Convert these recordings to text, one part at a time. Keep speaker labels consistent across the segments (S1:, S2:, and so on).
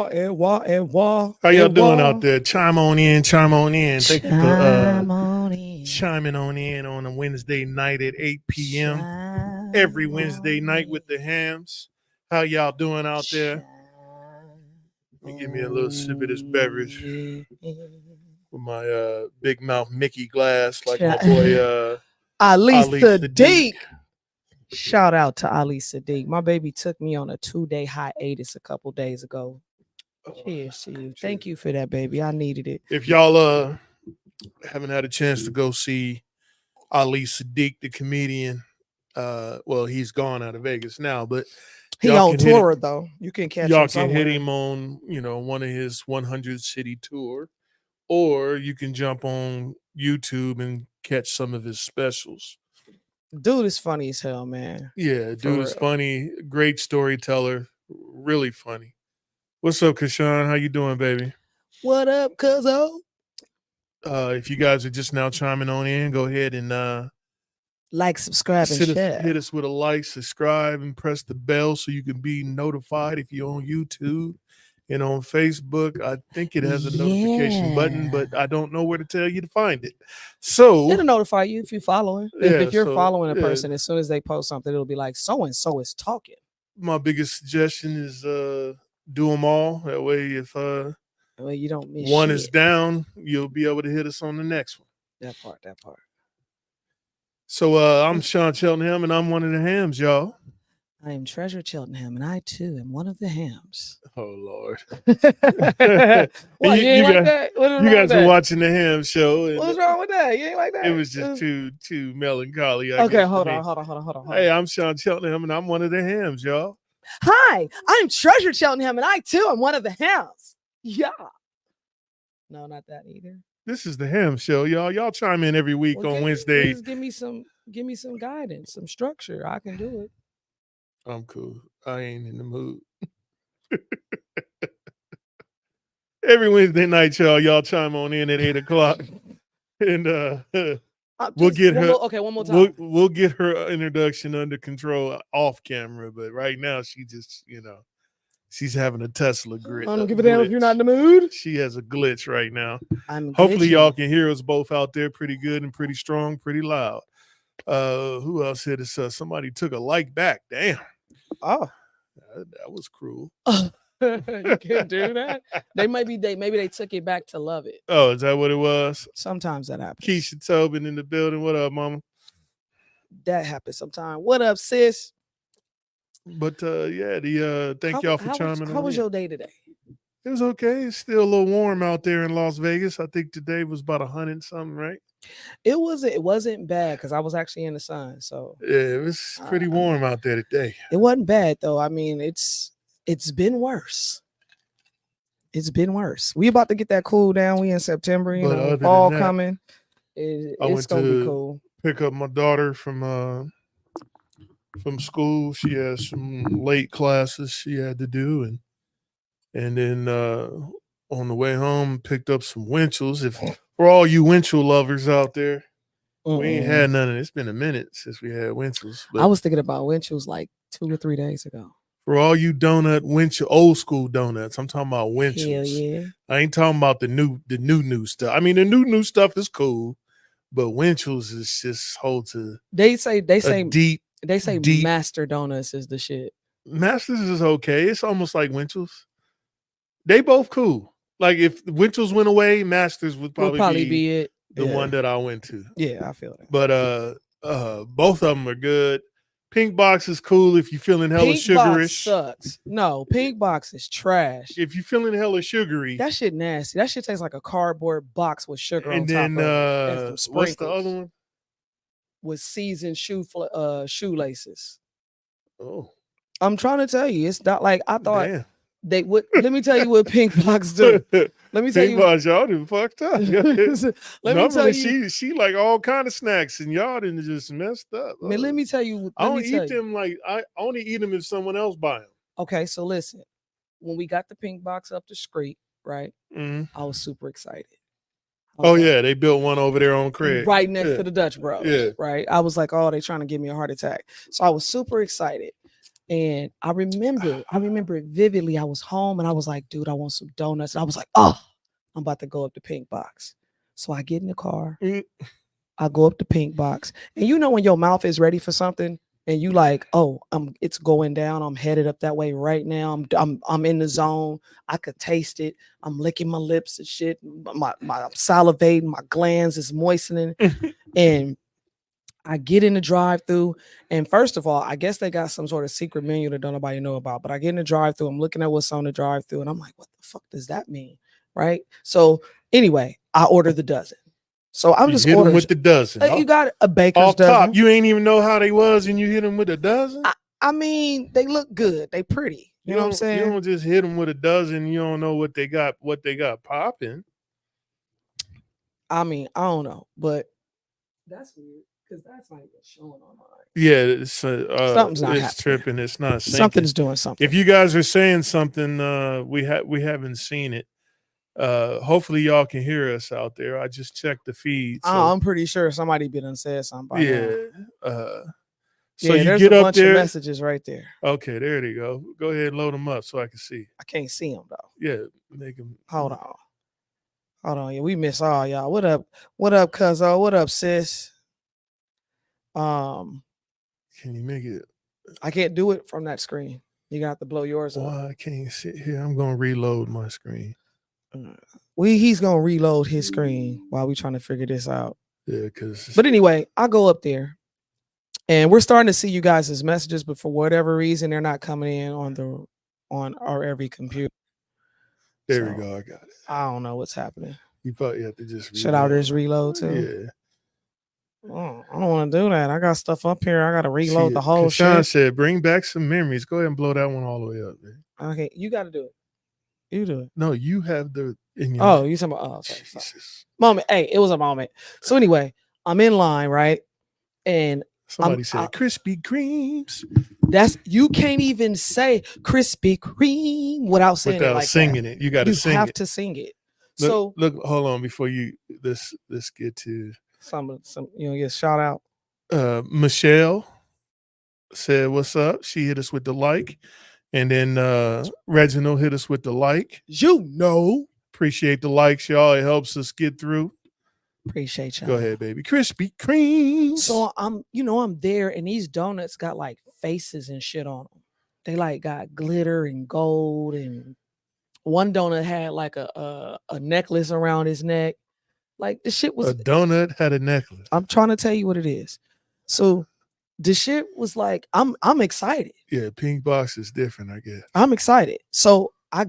S1: And wah.
S2: How y'all doing out there? Chime on in. Thank you for chiming on in on a Wednesday night at 8 p.m. Every Wednesday night with the hams. How y'all doing out there? Let me give me a little sip of this beverage with my big mouth Mickey glass, like my boy
S1: Ali Sadiq. Shout out to Ali Sadiq. My baby took me on a 2-day hiatus a couple days ago. Cheers to you. Thank you for that, baby. I needed it.
S2: If y'all haven't had a chance to go see Ali Sadiq, the comedian, well, he's gone out of Vegas now, but
S1: he on tour though. You can catch
S2: y'all
S1: him somewhere.
S2: can hit him on, one of his 100 city tour, or you can jump on YouTube and catch some of his specials.
S1: Dude is funny as hell, man.
S2: Yeah, dude is funny. Great storyteller. Really funny. What's up, Kashawn? How you doing, baby?
S1: What up, cuzzo?
S2: If you guys are just now chiming on in, go ahead and
S1: like, subscribe, and share.
S2: Hit us with a like, subscribe, and press the bell so you can be notified if you're on YouTube and on Facebook. I think it has a notification button, but I don't know where to tell you to find it. So
S1: it'll notify you if you're following. If you're following a person, as soon as they post something, it'll be like, so-and-so is talking.
S2: My biggest suggestion is do them all. That way, if
S1: you don't miss
S2: one
S1: shit.
S2: is down, you'll be able to hit us on the next one.
S1: That part.
S2: So I'm Sean Cheltenham, and I'm one of the hams, y'all.
S1: I am Treasure Cheltenham, and I too am one of the hams.
S2: Oh Lord!
S1: What, you ain't like that?
S2: You guys are watching the ham show. And
S1: what's wrong with that? You ain't like that?
S2: It was just too melancholy.
S1: Okay, hold on.
S2: Hey, I'm Sean Cheltenham, and I'm one of the hams, y'all.
S1: Hi, I'm Treasure Cheltenham, and I too am one of the hams. Yeah. No, not that either.
S2: This is the ham show, y'all. Y'all chime in every week on Wednesdays.
S1: Give me some guidance, some structure. I can do it.
S2: I'm cool. I ain't in the mood. Every Wednesday night, y'all chime on in at 8:00, and we'll get her.
S1: One more time.
S2: We'll get her introduction under control off camera, but right now she just, she's having a Tesla grit.
S1: I don't give a damn if you're not in the mood.
S2: She has a glitch right now.
S1: I'm
S2: Hopefully y'all can hear us both out there pretty good and pretty strong, pretty loud. Who else hit us? Somebody took a like back. Damn.
S1: Oh,
S2: that was cruel.
S1: You can't do that. Maybe they took it back to love it.
S2: Oh, is that what it was?
S1: Sometimes that happens.
S2: Keisha Tobin in the building. What up, mama?
S1: That happens sometimes. What up, sis?
S2: But thank y'all for chiming in.
S1: How was your day today?
S2: It was okay. It's still a little warm out there in Las Vegas. I think today was about 100 something, right?
S1: It wasn't bad because I was actually in the sun. So
S2: yeah, it was pretty warm out there today.
S1: It wasn't bad though. I mean, it's been worse. It's been worse. We about to get that cool down. We in September, fall coming. It's gonna be cool.
S2: Pick up my daughter from school. She has some late classes she had to do, and then on the way home picked up some Winchell's. For all you Winchell lovers out there, we ain't had none of it. It's been a minute since we had Winchell's.
S1: I was thinking about Winchell's like 2 or 3 days ago.
S2: For all you Winchell old school donuts, I'm talking about Winchell's.
S1: Hell yeah.
S2: I ain't talking about the new stuff. I mean, the new stuff is cool, but Winchell's is just
S1: They say
S2: deep.
S1: Master Donuts is the shit.
S2: Masters is okay. It's almost like Winchell's. They both cool. Like if Winchell's went away, Masters would probably
S1: be it.
S2: The one that I went to.
S1: Yeah, I feel that.
S2: But both of them are good. Pink Box is cool if you're feeling hella sugarish.
S1: Pink Box sucks. No, Pink Box is trash.
S2: If you're feeling hella sugary.
S1: That shit nasty. That shit tastes like a cardboard box with sugar on top of it.
S2: And then what's the other one?
S1: With seasoned shoelaces.
S2: Oh,
S1: I'm trying to tell you, it's not like I thought.
S2: damn.
S1: They would. Let me tell you what pink box do. Let me tell
S2: Pink
S1: you.
S2: box, y'all done fucked up.
S1: Normally
S2: she like all kind of snacks, and y'all done just messed up.
S1: Man, let me tell you.
S2: I don't eat them like I only eat them if someone else buy them.
S1: Okay, so listen. When we got the pink box up the street, right?
S2: Mm-hmm.
S1: I was super excited.
S2: Oh yeah, they built one over there on Craig,
S1: right next to the Dutch Bros.
S2: Yeah,
S1: right. I was like, oh, they trying to give me a heart attack. So I was super excited. And I remember it vividly. I was home and I was like, dude, I want some donuts. And I was like, oh, I'm about to go up the pink box. So I get in the car. I go up the pink box. And you know when your mouth is ready for something and you like, oh, it's going down. I'm headed up that way right now. I'm in the zone. I could taste it. I'm licking my lips and shit. My salivating, my glands is moistening. And I get in the drive-through, and first of all, I guess they got some sort of secret menu that don't nobody know about. But I get in the drive-through, I'm looking at what's on the drive-through, and I'm like, "What the fuck does that mean?" Right? So anyway, I order the dozen. So I'm just
S2: ordering with the dozen.
S1: You got a baker's dozen.
S2: Top, you ain't even know how they was, and you hit them with a dozen.
S1: I mean, they look good. They pretty. You know what I'm saying?
S2: You don't just hit them with a dozen. You don't know what they got popping.
S1: I mean, I don't know, but that's weird. Because that's not even showing on mine.
S2: Yeah, it's, something's
S1: not
S2: it's tripping. It's not syncing.
S1: Something's doing something.
S2: If you guys are saying something, we haven't seen it. Hopefully y'all can hear us out there. I just checked the feed. So.
S1: I'm pretty sure somebody been and said something. By
S2: now.
S1: So you there's get a bunch of messages right there.
S2: Okay, there they go. Go ahead and load them up so I can see.
S1: I can't see them though.
S2: Yeah, make them.
S1: Hold on. Yeah, we miss all y'all. What up? What up, cuzzo? What up, sis?
S2: Can you make it?
S1: I can't do it from that screen. You got to blow yours up.
S2: Why can't you sit here? I'm gonna reload my screen.
S1: He's gonna reload his screen while we trying to figure this out.
S2: Yeah,
S1: but anyway, I go up there and we're starting to see you guys' messages, but for whatever reason, they're not coming in on our every computer.
S2: There we go. I got it.
S1: I don't know what's happening.
S2: You probably have to just
S1: should I just reload too?
S2: Yeah.
S1: Oh, I don't want to do that. I got stuff up here. I got to reload the whole shit.
S2: Sean said, bring back some memories. Go ahead and blow that one all the way up, man.
S1: Okay, you got to do it. You do it.
S2: No, you have the.
S1: You talking about? Okay, moment. Hey, it was a moment. So anyway, I'm in line, right? And
S2: somebody said Krispy Kremes.
S1: You can't even say Krispy Kreme without saying it like
S2: singing
S1: that.
S2: it. You got to sing it. You
S1: have to sing it.
S2: Look, hold on before you let's get to
S1: some get shout out.
S2: Michelle said, "What's up?" She hit us with the like, and then Reginald hit us with the like.
S1: Appreciate
S2: the likes, y'all. It helps us get through.
S1: Appreciate y'all.
S2: Go ahead, baby. Krispy Kreme.
S1: So I'm there, and these donuts got like faces and shit on them. They like got glitter and gold, and one donut had like a necklace around his neck. Like the shit was
S2: a donut had a necklace.
S1: I'm trying to tell you what it is. So the shit was like, I'm excited.
S2: Yeah, pink box is different, I guess.
S1: I'm excited. So I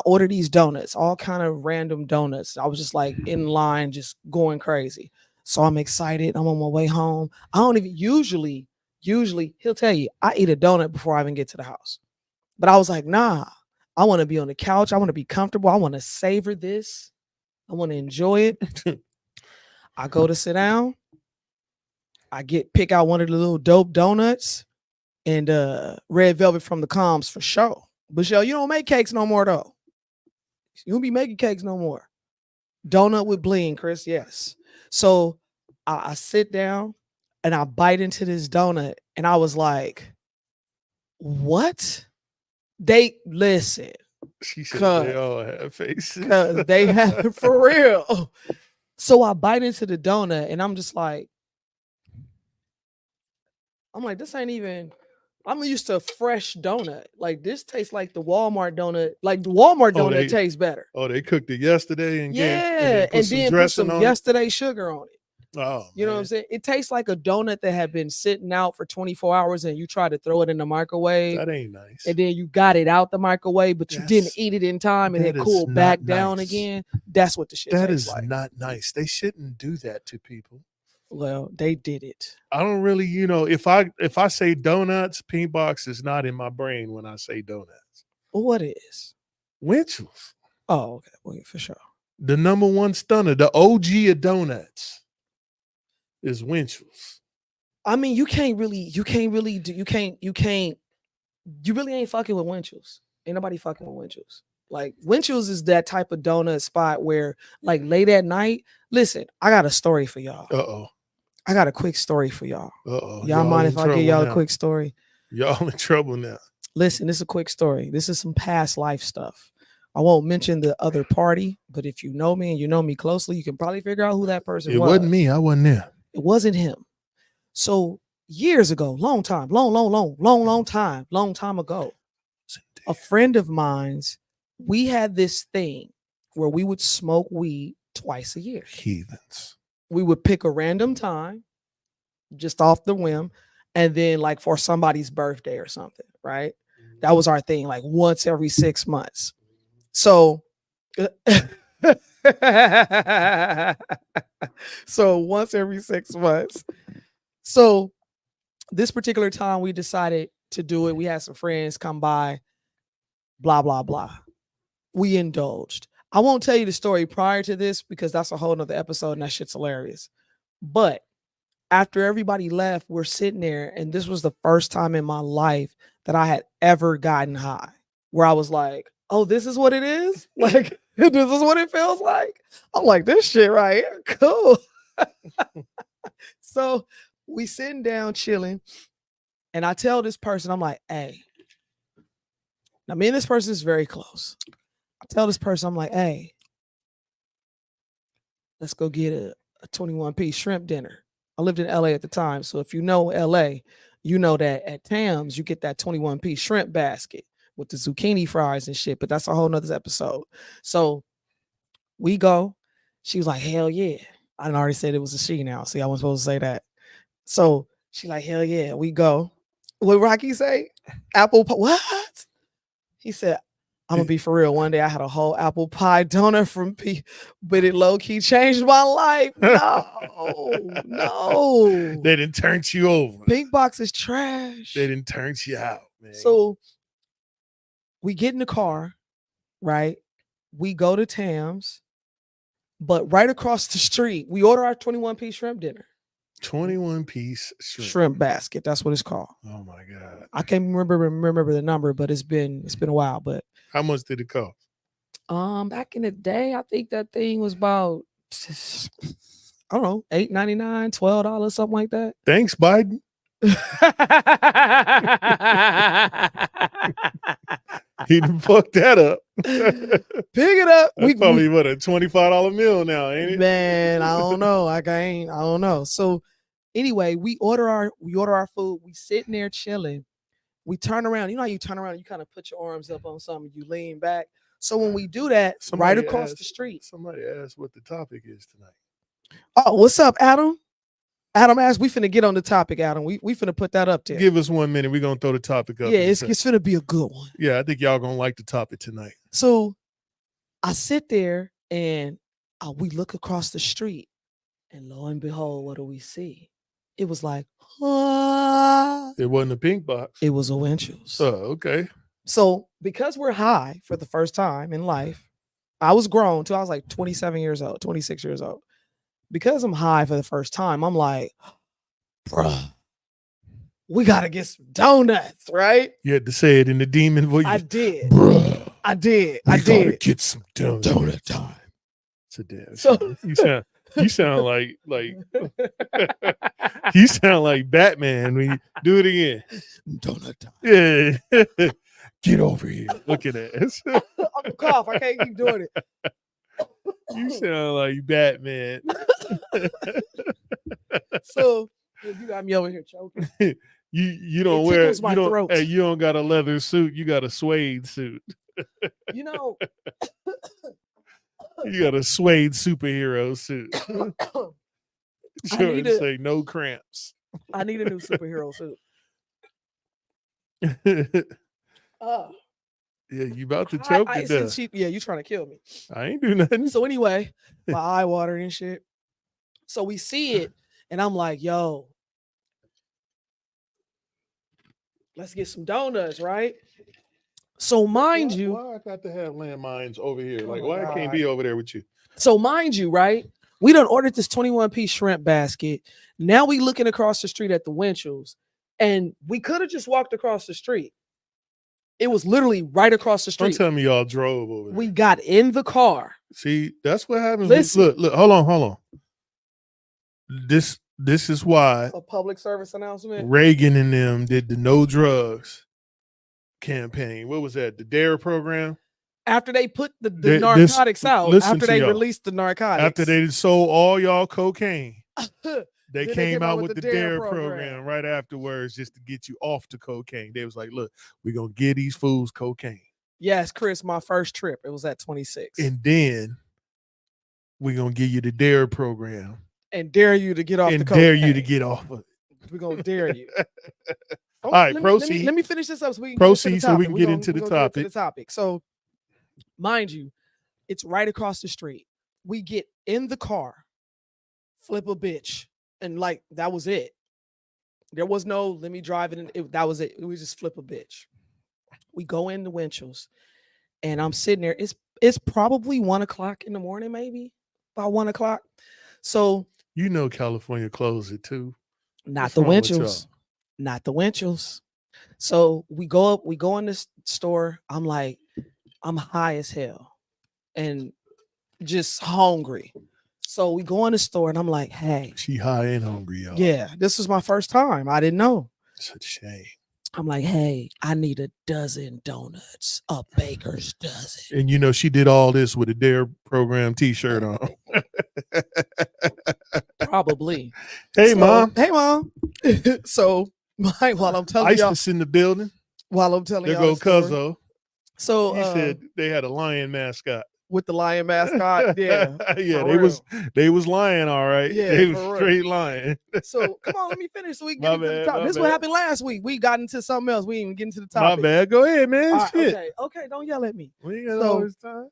S1: order these donuts, all kind of random donuts. I was just like in line, just going crazy. So I'm excited. I'm on my way home. I don't even usually he'll tell you I eat a donut before I even get to the house. But I was like, nah, I want to be on the couch. I want to be comfortable. I want to savor this. I want to enjoy it. I go to sit down. I pick out one of the little dope donuts and red velvet from the Coms for sure. But you don't make cakes no more though. You don't be making cakes no more. Donut with bling, Chris. Yes. So I sit down and I bite into this donut and I was like, what? They listen.
S2: She said they all have faces.
S1: Because they have for real. So I bite into the donut and I'm just like, this ain't even, I'm used to a fresh donut. Like this tastes like the Walmart donut. Like the Walmart donut tastes better.
S2: Oh, they cooked it yesterday and
S1: then put some yesterday sugar on it.
S2: Oh,
S1: you know what I'm saying? It tastes like a donut that had been sitting out for 24 hours and you try to throw it in the microwave.
S2: That ain't nice.
S1: And then you got it out the microwave, but you didn't eat it in time and it cooled back down again. That's what the shit tastes like.
S2: That is not nice. They shouldn't do that to people.
S1: Well, they did it.
S2: I don't really, if I say donuts, Pink Box is not in my brain when I say donuts.
S1: What is?
S2: Winchell's,
S1: Oh, okay. Well, yeah, for sure.
S2: the number one stunner, the OG of donuts is Winchell's.
S1: I mean, you really ain't fucking with Winchell's. Ain't nobody fucking with Winchell's. Like Winchell's is that type of donut spot where, like, late at night. Listen, I got a story for y'all.
S2: Uh-oh.
S1: I got a quick story for y'all.
S2: Uh-oh.
S1: Y'all mind if I give y'all a quick story?
S2: Y'all in trouble now.
S1: Listen, this is a quick story. This is some past life stuff. I won't mention the other party, but if you know me and you know me closely, you can probably figure out who that person was.
S2: It wasn't me. I wasn't there.
S1: It wasn't him. So years ago, long time ago, a friend of mine's, we had this thing where we would smoke weed twice a year.
S2: Heathens.
S1: We would pick a random time, just off the whim, and then like for somebody's birthday or something, right? That was our thing, like once every 6 months. So so once every 6 months. So this particular time we decided to do it. We had some friends come by, blah, blah, blah. We indulged. I won't tell you the story prior to this because that's a whole nother episode and that shit's hilarious. But after everybody left, we're sitting there, and this was the first time in my life that I had ever gotten high, where I was like, oh, this is what it is? Like, this is what it feels like? I'm like, this shit right here, cool. So we sitting down chilling, and I tell this person, I'm like, hey, now me and this person is very close. I tell this person, I'm like, hey, let's go get a 21-piece shrimp dinner. I lived in LA at the time. So if you know LA, you know that at Tam's, you get that 21-piece shrimp basket with the zucchini fries and shit. But that's a whole nother episode. So we go. She was like, hell yeah. I already said it was a she now. See, I wasn't supposed to say that. So she like, hell yeah, we go. What Rocky say? Apple pie. What? He said, I'm gonna be for real. One day I had a whole apple pie donut from P, but it low key changed my life. No.
S2: They didn't turn you over.
S1: Pink Box is trash.
S2: They didn't turn you out, man.
S1: So we get in the car, right? We go to Tam's, but right across the street, we order our 21-piece shrimp dinner.
S2: 21-piece
S1: shrimp basket. That's what it's called.
S2: Oh my God.
S1: I can't remember the number, but it's been a while. But
S2: how much did it cost?
S1: Back in the day, I think that thing was about, I don't know, $8.99, $12, something like that.
S2: Thanks, Biden. He done fucked that up.
S1: Pick it up.
S2: That's probably what, a $25 meal now, ain't it?
S1: Man, I don't know. I don't know. So anyway, we order our food. We sitting there chilling. We turn around. You know how you turn around, you kind of put your arms up on something, you lean back. So when we do that, right across the street.
S2: Somebody asked what the topic is tonight.
S1: Oh, what's up, Adam? Adam asked, we finna get on the topic, Adam. We finna put that up there.
S2: Give us 1 minute. We're gonna throw the topic up.
S1: Yeah, it's finna be a good one.
S2: Yeah, I think y'all gonna like the topic tonight.
S1: So I sit there and we look across the street, and lo and behold, what do we see? It was like,
S2: it wasn't a Pink Box.
S1: It was a Winchell's.
S2: Oh, okay.
S1: So because we're high for the first time in life, I was grown too. I was like 27 years old, 26 years old. Because I'm high for the first time, I'm like, bruh, we gotta get some donuts, right?
S2: You had to say it in the demon voice.
S1: I did.
S2: Bruh,
S1: I did.
S2: We gotta get some donut time. It's a damn. So you sound like you sound like Batman when you do it again.
S1: Donut time.
S2: Yeah. Get over here. Look at that.
S1: I'm a cough. I can't keep doing it.
S2: You sound like Batman.
S1: So you got me over here choking.
S2: You don't wear you don't got a leather suit. You got a suede suit.
S1: You know,
S2: you got a suede superhero suit. Sure, say no cramps.
S1: I need a new superhero suit.
S2: Yeah, you about to choke to death.
S1: You trying to kill me.
S2: I ain't do nothing.
S1: So anyway, my eye watering and shit. So we see it, And I'm like, yo, let's get some donuts, right? So mind you,
S2: why I got to have landmines over here?
S1: oh
S2: Like,
S1: my
S2: why I can't
S1: God.
S2: be over there with you?
S1: So mind you, right? We done ordered this 21-piece shrimp basket. Now we looking across the street at the Winchells, and we could have just walked across the street. It was literally right across the
S2: Don't
S1: street.
S2: tell me y'all drove over there.
S1: We got in the car.
S2: See, that's what happens.
S1: Listen.
S2: Look, hold on. This is why
S1: A public service announcement.
S2: Reagan and them did the no drugs campaign. What was that? The DARE program?
S1: After they put the narcotics out, after they released the narcotics.
S2: After they sold all y'all cocaine, they
S1: Then
S2: came out with the DARE program right afterwards just to get you off the cocaine. They was like, look, we're going to give these fools cocaine.
S1: Yes, Chris, my first trip. It was at 26.
S2: And then we're going to give you the DARE program.
S1: And dare you to get off the cocaine.
S2: And dare you to get off of it.
S1: We're going to dare you.
S2: All right, proceed.
S1: Let me finish this up so we can
S2: proceed so we can get into the
S1: topic. So, mind you, it's right across the street. We get in the car, flip a bitch, and like that was it. There was no let me drive it, and that was it. We just flip a bitch. We go in the Winchells, and I'm sitting there. It's probably 1:00 in the morning, maybe about 1:00. So
S2: you know California closed at 2.
S1: Not the Winchells. Not the Winchells. So we go in this store. I'm like, I'm high as hell and just hungry. So we go in the store and I'm like, hey.
S2: She high and hungry, y'all.
S1: Yeah, this was my first time. I didn't know.
S2: Such a shame.
S1: I'm like, hey, I need a dozen donuts, a baker's dozen.
S2: And you know, she did all this with a DARE program t-shirt on.
S1: Probably.
S2: Hey, Mom.
S1: Hey, Mom. So while I'm telling y'all.
S2: ISIS in the building.
S1: While I'm telling y'all.
S2: There go Cuzzo.
S1: So
S2: he said they had a lion mascot.
S1: With the lion mascot, yeah.
S2: Yeah, they was lying, all right.
S1: Yeah,
S2: they was straight lying.
S1: So come on, let me finish so we can get into the topic. This is what happened last week. We got into something else. We didn't even get into the topic.
S2: My bad. Go ahead, man.
S1: Right,
S2: shit.
S1: Okay, don't yell at me.
S2: We ain't got all this time.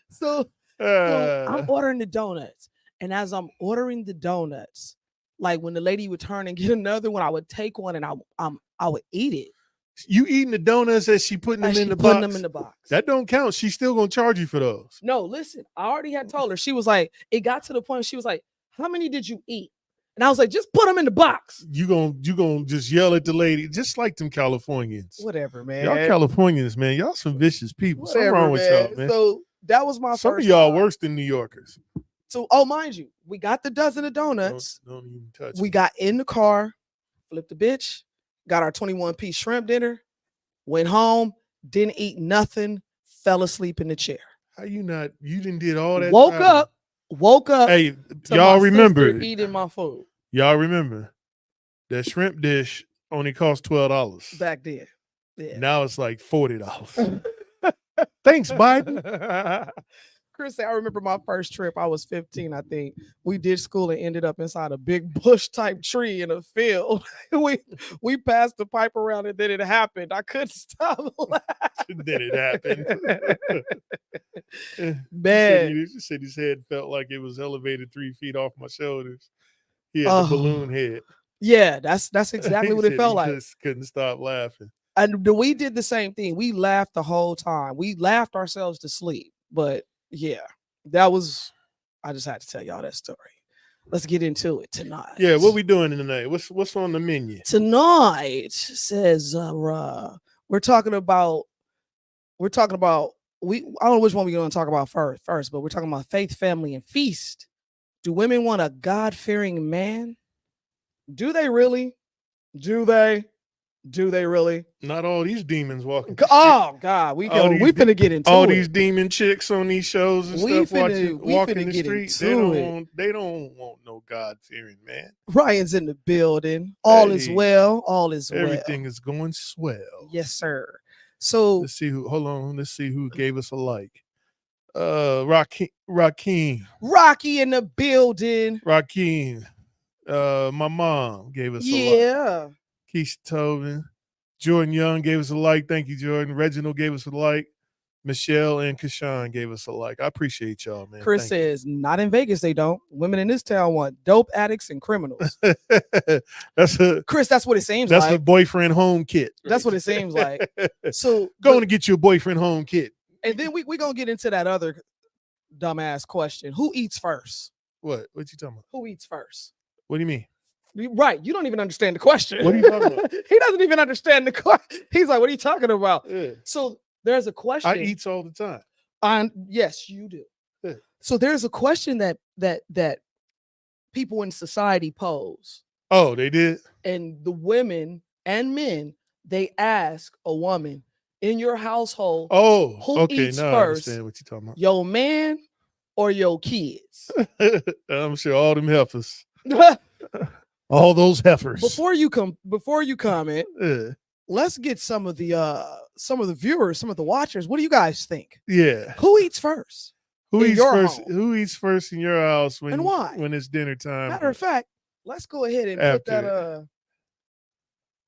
S1: So I'm ordering the donuts. And as I'm ordering the donuts, like when the lady would turn and get another one, I would take one and I would eat it.
S2: You eating the donuts as she putting them in the box?
S1: Putting them in the box.
S2: That don't count. She's still gonna charge you for those.
S1: No, listen. I already had told her. She was like, it got to the point. She was like, how many did you eat? And I was like, just put them in the box.
S2: You gonna just yell at the lady, just like them Californians.
S1: Whatever, man.
S2: Y'all Californians, man. Y'all some vicious people.
S1: Whatever,
S2: something wrong with y'all, man.
S1: So that was my
S2: some
S1: first
S2: of y'all
S1: time.
S2: Worse than New Yorkers.
S1: So, mind you, we got the dozen of donuts.
S2: Don't even touch
S1: we
S2: me.
S1: Got in the car, flipped the bitch, got our 21-piece shrimp dinner, went home, didn't eat nothing, fell asleep in the chair.
S2: How you didn't did all that?
S1: Woke up.
S2: Hey, y'all remember
S1: eating my food.
S2: Y'all remember that shrimp dish only cost $12
S1: back then. Yeah.
S2: Now it's like $40. Thanks, Biden.
S1: Chris said, I remember my first trip. I was 15, I think. We did school and ended up inside a big bush type tree in a field. we passed the pipe around and then it happened. I couldn't stop laughing.
S2: Then it happened.
S1: Man.
S2: He said his head felt like it was elevated 3 feet off my shoulders. He had the balloon head.
S1: Yeah, that's exactly what it felt like.
S2: Just couldn't stop laughing.
S1: And we did the same thing. We laughed the whole time. We laughed ourselves to sleep. But yeah, I just had to tell y'all that story. Let's get into it tonight.
S2: Yeah, what we doing tonight? What's on the menu?
S1: Tonight says we're talking about I don't know which one we're going to talk about first, but we're talking about faith, family, and feast. Do women want a God-fearing man? Do they really? Do they really?
S2: Not all these demons walking.
S1: Oh God, we finna get into
S2: all
S1: it.
S2: these demon chicks on these shows and stuff walking the street. They don't want no God-fearing man.
S1: Ryan's in the building. All is well.
S2: Everything is going swell.
S1: Yes, sir. So
S2: let's see who. Hold on. Let's see who gave us a like. Rakeem.
S1: Rocky in the building.
S2: Rakeem. My mom gave us a like.
S1: Yeah.
S2: Keisha Tobin. Jordan Young gave us a like. Thank you, Jordan. Reginald gave us a like. Michelle and Kashawn gave us a like. I appreciate y'all, man.
S1: Chris says, not in Vegas, they don't. Women in this town want dope addicts and criminals. Chris, that's what it seems like.
S2: That's a boyfriend home kit.
S1: That's what it seems like. So
S2: going to get you a boyfriend home kit.
S1: And then we gonna get into that other dumbass question. Who eats first?
S2: What you talking about?
S1: Who eats first?
S2: What do you mean?
S1: Right, you don't even understand the question.
S2: What are you talking about?
S1: He doesn't even understand the question. He's like, what are you talking about?
S2: Yeah.
S1: So there's a question.
S2: I eat all the time.
S1: Yes, you do.
S2: Yeah.
S1: So there's a question that people in society pose.
S2: Oh, they did?
S1: And the women and men, they ask a woman in your household, who eats
S2: now
S1: first?
S2: I understand what you're talking about.
S1: Your man or your kids?
S2: I'm sure all them heifers. All those heifers.
S1: Before you comment, let's get some of the viewers, some of the watchers. What do you guys think?
S2: Yeah.
S1: Who eats first?
S2: Who eats first? Home? Who eats first in your house
S1: and why?
S2: When it's dinner time?
S1: Matter of fact, let's go ahead and put that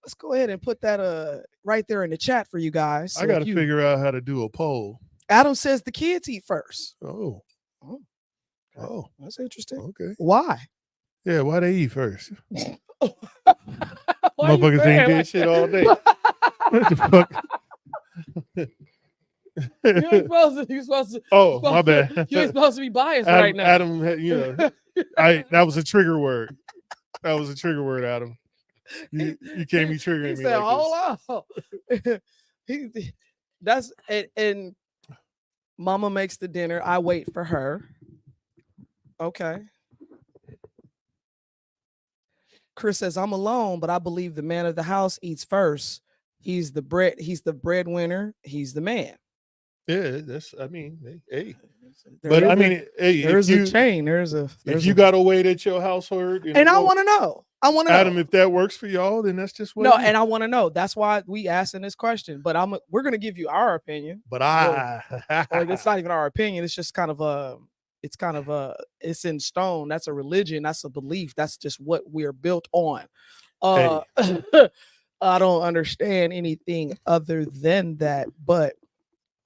S1: let's go ahead and put that right there in the chat for you guys. So
S2: I got to figure out how to do a poll.
S1: Adam says the kids eat first.
S2: Oh,
S1: that's interesting.
S2: Okay.
S1: Why?
S2: Yeah, why they eat first? Motherfuckers ain't did shit all day. What the fuck?
S1: You're supposed to.
S2: Oh, my bad.
S1: You're supposed to be biased
S2: Adam,
S1: right now.
S2: Adam, that was a trigger word. That was a trigger word, Adam. You can't be triggering me
S1: said,
S2: like
S1: this. Hold on. That's and Mama makes the dinner. I wait for her. Okay. Chris says, I'm alone, but I believe the man of the house eats first. He's the breadwinner. He's the man.
S2: Yeah, hey. There's
S1: a chain.
S2: If you got a weight at your household,
S1: and I want to know.
S2: Adam, if that works for y'all, then that's just what.
S1: No, and I want to know. That's why we asking this question. But we're gonna give you our opinion.
S2: But
S1: it's not even our opinion. It's just kind of it's in stone. That's a religion. That's a belief. That's just what we're built on. I don't understand anything other than that.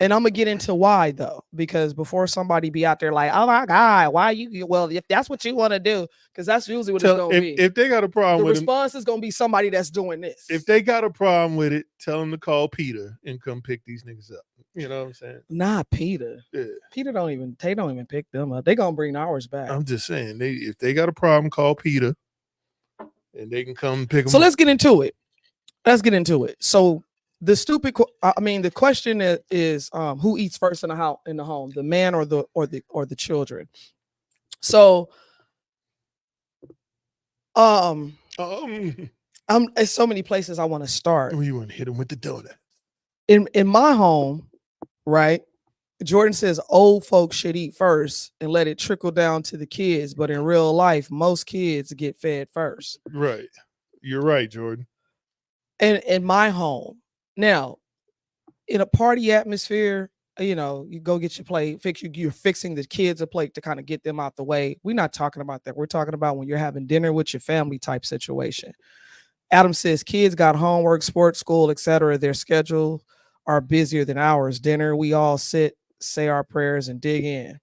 S1: And I'm gonna get into why though, because before somebody be out there like, oh my God, why you? Well, if that's what you want to do, because that's usually what it's gonna be.
S2: If they got a problem with it, the
S1: response is gonna be somebody that's doing this.
S2: If they got a problem with it, tell them to call Peter and come pick these niggas up. You know what I'm saying?
S1: Not Peter.
S2: Yeah.
S1: Peter don't even pick them up. They gonna bring ours back.
S2: I'm just saying, if they got a problem, call Peter, and they can come pick them.
S1: So
S2: up.
S1: Let's get into it. So the question is who eats first in the home, the man or the children. So there's so many places I want to start.
S2: Oh, you want to hit them with the donut?
S1: In my home, right? Jordan says old folks should eat first and let it trickle down to the kids, but in real life, most kids get fed first.
S2: Right. You're right, Jordan.
S1: And in my home. Now, in a party atmosphere, you go get your plate, you're fixing the kids a plate to kind of get them out the way. We're not talking about that. We're talking about when you're having dinner with your family type situation. Adam says kids got homework, sports, school, etc. Their schedule are busier than ours. Dinner, we all sit, say our prayers, and dig in.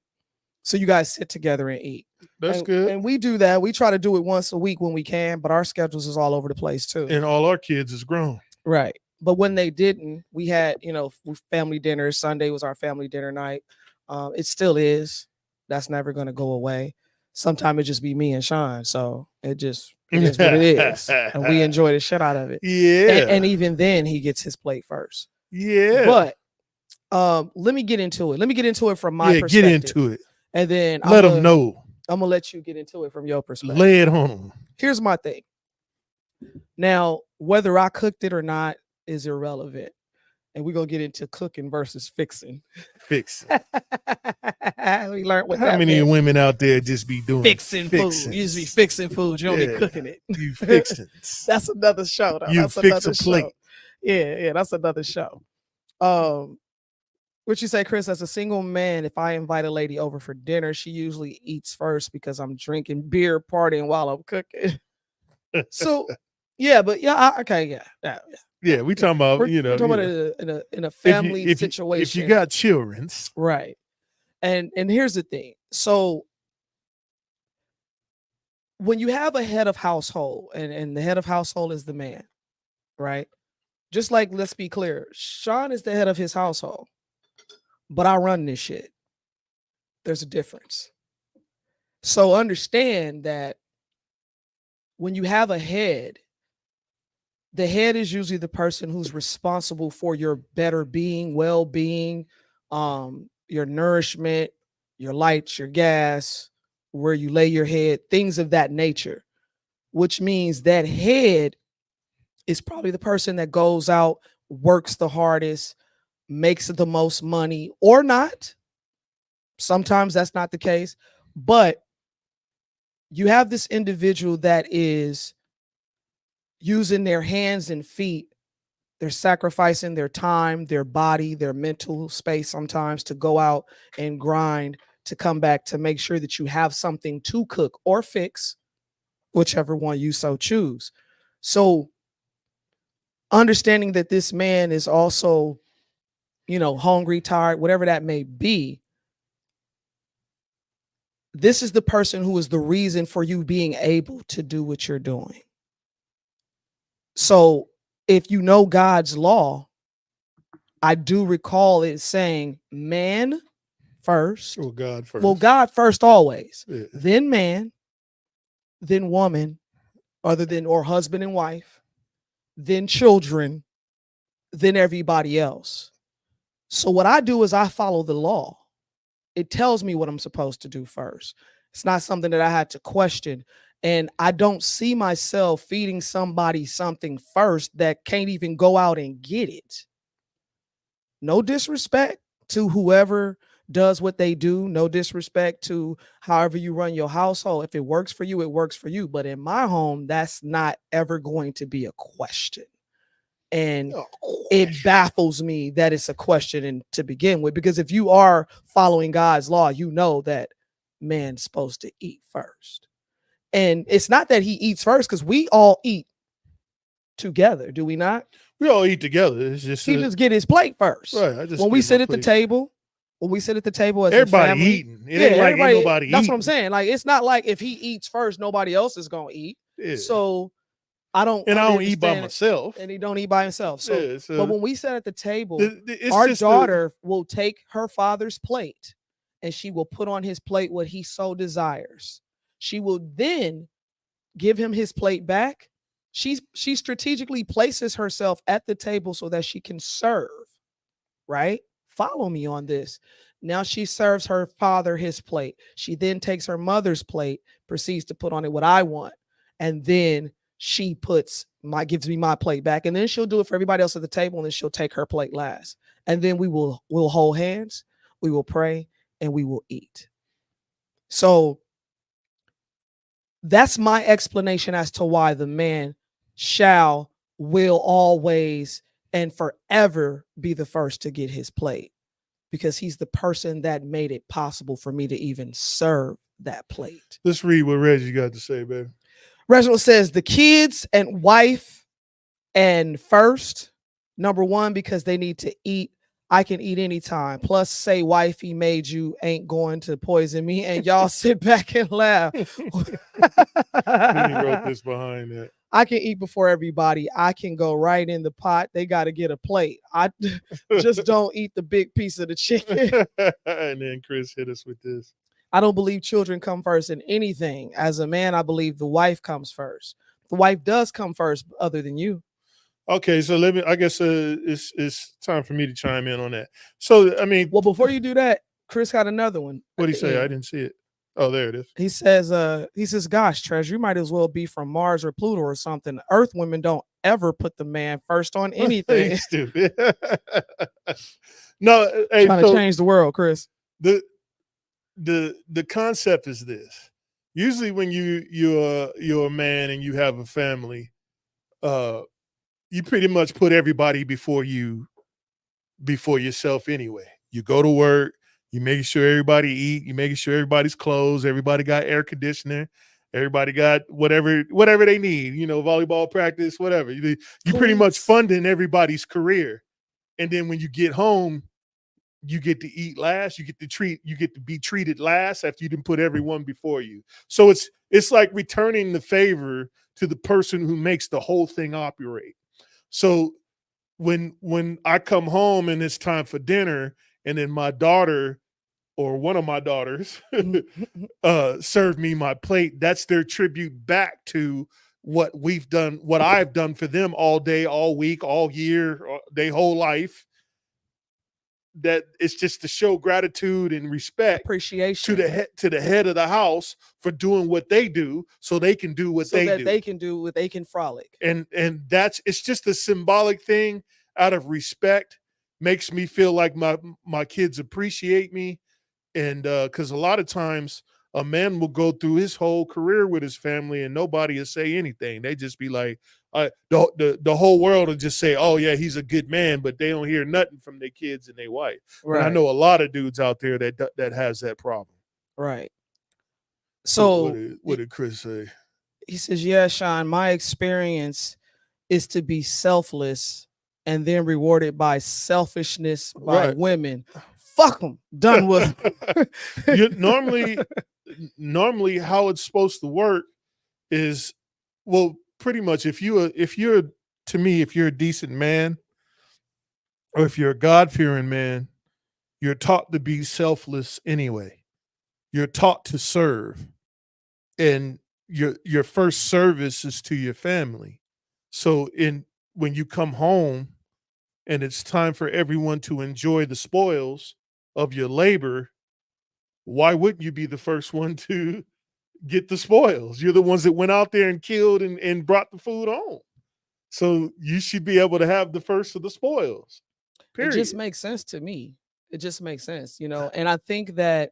S1: So you guys sit together and eat.
S2: That's good.
S1: And we do that. We try to do it once a week when we can, but our schedules is all over the place too.
S2: And all our kids is grown.
S1: Right. But when they didn't, we had, family dinners. Sunday was our family dinner night. It still is. That's never going to go away. Sometimes it just be me and Sean. So it is what it is. And we enjoy the shit out of it.
S2: Yeah.
S1: And even then he gets his plate first.
S2: Yeah.
S1: But let me get into it. Let me get into it from my perspective.
S2: Get into it.
S1: And then
S2: let them know.
S1: I'm going to let you get into it from your perspective.
S2: Lay it on them.
S1: Here's my thing. Now, whether I cooked it or not is irrelevant. And we're going to get into cooking versus fixing.
S2: Fixing.
S1: We learned what
S2: How many women out there just be doing
S1: fixing food? You just be fixing food. You don't be cooking it.
S2: You fixing.
S1: That's another show, though.
S2: You fix a plate.
S1: Yeah, that's another show. What you say, Chris? As a single man, if I invite a lady over for dinner, she usually eats first because I'm drinking beer, partying while I'm cooking. So Yeah, but okay, yeah.
S2: Yeah, we talking about,
S1: We're talking about it in a
S2: if you
S1: family
S2: if you if you
S1: situation,
S2: got children,
S1: right? And here's the thing. So when you have a head of household, and the head of household is the man, right? Just like, let's be clear, Sean is the head of his household, but I run this shit. There's a difference. So understand that when you have a head, the head is usually the person who's responsible for your better being, well-being, your nourishment, your lights, your gas, where you lay your head, things of that nature, which means that head is probably the person that goes out, works the hardest, makes the most money, or not. Sometimes that's not the case, but you have this individual that is using their hands and feet. They're sacrificing their time, their body, their mental space sometimes to go out and grind, to come back, to make sure that you have something to cook or fix, whichever one you so choose. So understanding that this man is also, hungry, tired, whatever that may be, this is the person who is the reason for you being able to do what you're doing. So if you know God's law, I do recall it saying man first.
S2: well, God first.
S1: Well, God first always.
S2: Yeah.
S1: Then man, then woman, or husband and wife, then children, then everybody else. So what I do is I follow the law. It tells me what I'm supposed to do first. It's not something that I had to question. And I don't see myself feeding somebody something first that can't even go out and get it. No disrespect to whoever does what they do. No disrespect to however you run your household. If it works for you, it works for you. But in my home, that's not ever going to be a question. And it baffles me that it's a question to begin with, because if you are following God's law, you know that man's supposed to eat first. And it's not that he eats first, because we all eat together, do we not?
S2: We all eat together. It's just
S1: he just get his plate first.
S2: Right.
S1: When we sit at the table, as
S2: everybody
S1: a family,
S2: eating. It ain't like ain't nobody
S1: that's
S2: eating.
S1: what I'm saying. Like, it's not like if he eats first, nobody else is gonna eat.
S2: Yeah.
S1: So I don't
S2: eat by myself.
S1: And he don't eat by himself. So,
S2: yeah,
S1: but when we sit at the table,
S2: it's
S1: our daughter will take her father's plate and she will put on his plate what he so desires. She will then give him his plate back. She strategically places herself at the table so that she can serve, right? Follow me on this. Now she serves her father his plate. She then takes her mother's plate, proceeds to put on it what I want. And then she gives me my plate back. And then she'll do it for everybody else at the table. And then she'll take her plate last. And then we'll hold hands, we will pray, and we will eat. So that's my explanation as to why the man will always and forever be the first to get his plate, because he's the person that made it possible for me to even serve that plate.
S2: Let's read what Reggie got to say, baby.
S1: Reginald says the kids and wife and first, number one, because they need to eat. I can eat anytime. Plus, say wifey made you ain't going to poison me, and y'all sit back and laugh.
S2: He wrote this behind that.
S1: I can eat before everybody. I can go right in the pot. They got to get a plate. I just don't eat the big piece of the chicken.
S2: And then Chris hit us with this.
S1: I don't believe children come first in anything. As a man, I believe the wife comes first. The wife does come first, other than you.
S2: Okay, so I guess it's time for me to chime in on that. So, I mean,
S1: well, before you do that, Chris got another one.
S2: What'd he say? I didn't see it. Oh, there it is.
S1: He says, gosh, Treasure, you might as well be from Mars or Pluto or something. Earth women don't ever put the man first on anything.
S2: Stupid. No, hey,
S1: trying to change the world, Chris.
S2: The concept is this. Usually when you're a man and you have a family, you pretty much put everybody before yourself anyway. You go to work, you making sure everybody eat, you making sure everybody's clothes, everybody got air conditioning, Everybody got whatever they need, volleyball practice, whatever. You pretty much
S1: Cleats.
S2: funding everybody's career. And then when you get home, you get to eat last. You get to be treated last after you didn't put everyone before you. So it's like returning the favor to the person who makes the whole thing operate. So when I come home and it's time for dinner, and then my daughter or one of my daughters serve me my plate, that's their tribute back to what I've done for them all day, all week, all year, their whole life. That it's just to show gratitude and respect,
S1: appreciation
S2: to the head of the house for doing what they do, so they can do what they do.
S1: They can do what they can frolic.
S2: And it's just a symbolic thing out of respect. Makes me feel like my kids appreciate me, and because a lot of times a man will go through his whole career with his family and nobody will say anything. They just be like, the whole world will just say, oh yeah, he's a good man, but they don't hear nothing from their kids and their wife. Right. And I know a lot of dudes out there that has that problem.
S1: Right. So
S2: what did Chris say?
S1: He says, yeah, Sean, my experience is to be selfless and then rewarded by selfishness by women. Fuck them. Done with.
S2: Normally how it's supposed to work is, well, pretty much if you're a decent man, or if you're a God-fearing man, you're taught to be selfless anyway. You're taught to serve, and your first service is to your family. So when you come home and it's time for everyone to enjoy the spoils of your labor, why wouldn't you be the first one to get the spoils? You're the ones that went out there and killed and brought the food home. So you should be able to have the first of the spoils. Period.
S1: It just makes sense to me. It just makes sense, and I think that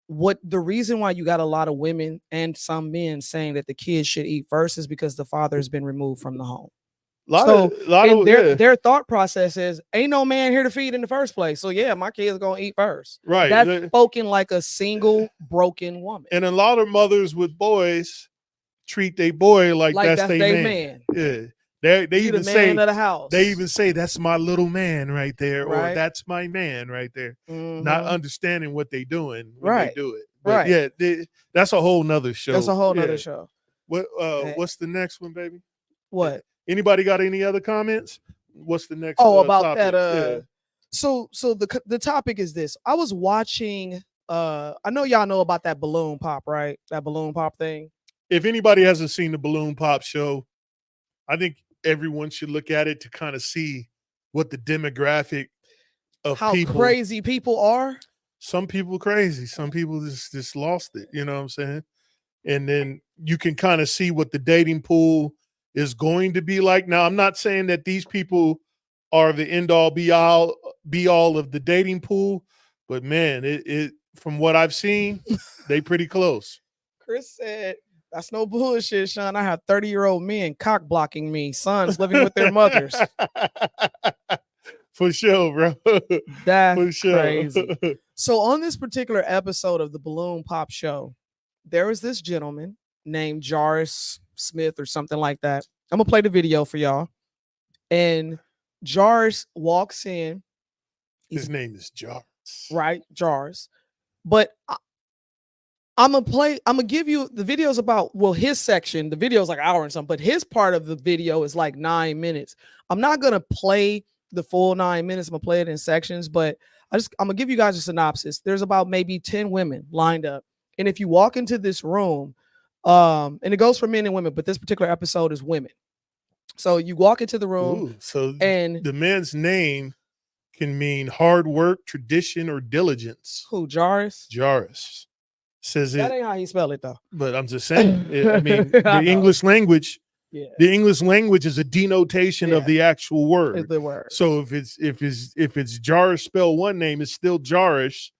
S1: the reason why you got a lot of women and some men saying that the kids should eat first is because the father has been removed from the home. Their thought process is, ain't no man here to feed in the first place. So yeah, my kids gonna eat first.
S2: Right.
S1: That's spoken like a single broken woman.
S2: And a lot of mothers with boys treat their boy like that's their man. Yeah. They even say
S1: man of the house.
S2: They even say that's my little man right there, or that's my man right there. Mm-hmm. Not understanding what they doing when they do it. But yeah, that's a whole nother show.
S1: That's a whole nother show.
S2: What's the next one, baby?
S1: What?
S2: Anybody got any other comments? What's the next?
S1: About
S2: topic?
S1: that. So the topic is this. I was watching. I know y'all know about that balloon pop, right? That balloon pop thing.
S2: If anybody hasn't seen the balloon pop show, I think everyone should look at it to kind of see what the demographic of
S1: how crazy people are.
S2: Some people crazy. Some people just lost it. You know what I'm saying? And then you can kind of see what the dating pool is going to be like. Now, I'm not saying that these people are the end all be all of the dating pool, but man, it from what I've seen, they pretty close.
S1: Chris said, that's no bullshit, Sean. I have 30-year-old men cock blocking me, sons living with their mothers.
S2: For sure, bro.
S1: That's for sure. Crazy. So on this particular episode of the Balloon Pop Show, there was this gentleman named Jarvis Smith or something like that. I'm gonna play the video for y'all. And Jarvis walks in.
S2: His name is Jarvis.
S1: Right, Jarvis. But I'm gonna give you the videos about, his section, the video is like an hour and something, but his part of the video is like 9 minutes. I'm not gonna play the full 9 minutes. I'm gonna play it in sections, but I'm gonna give you guys a synopsis. There's about maybe 10 women lined up. And if you walk into this room, and it goes for men and women, but this particular episode is women. So you walk into the room.
S2: And the man's name can mean hard work, tradition, or diligence.
S1: Who, Jarvis?
S2: Jarvis. Says
S1: that ain't how he spell it though.
S2: But I'm just saying. The English language. Yeah. The English language is a denotation of the actual word.
S1: It's the word.
S2: So if it's Jarvis spell one name, it's still Jarvis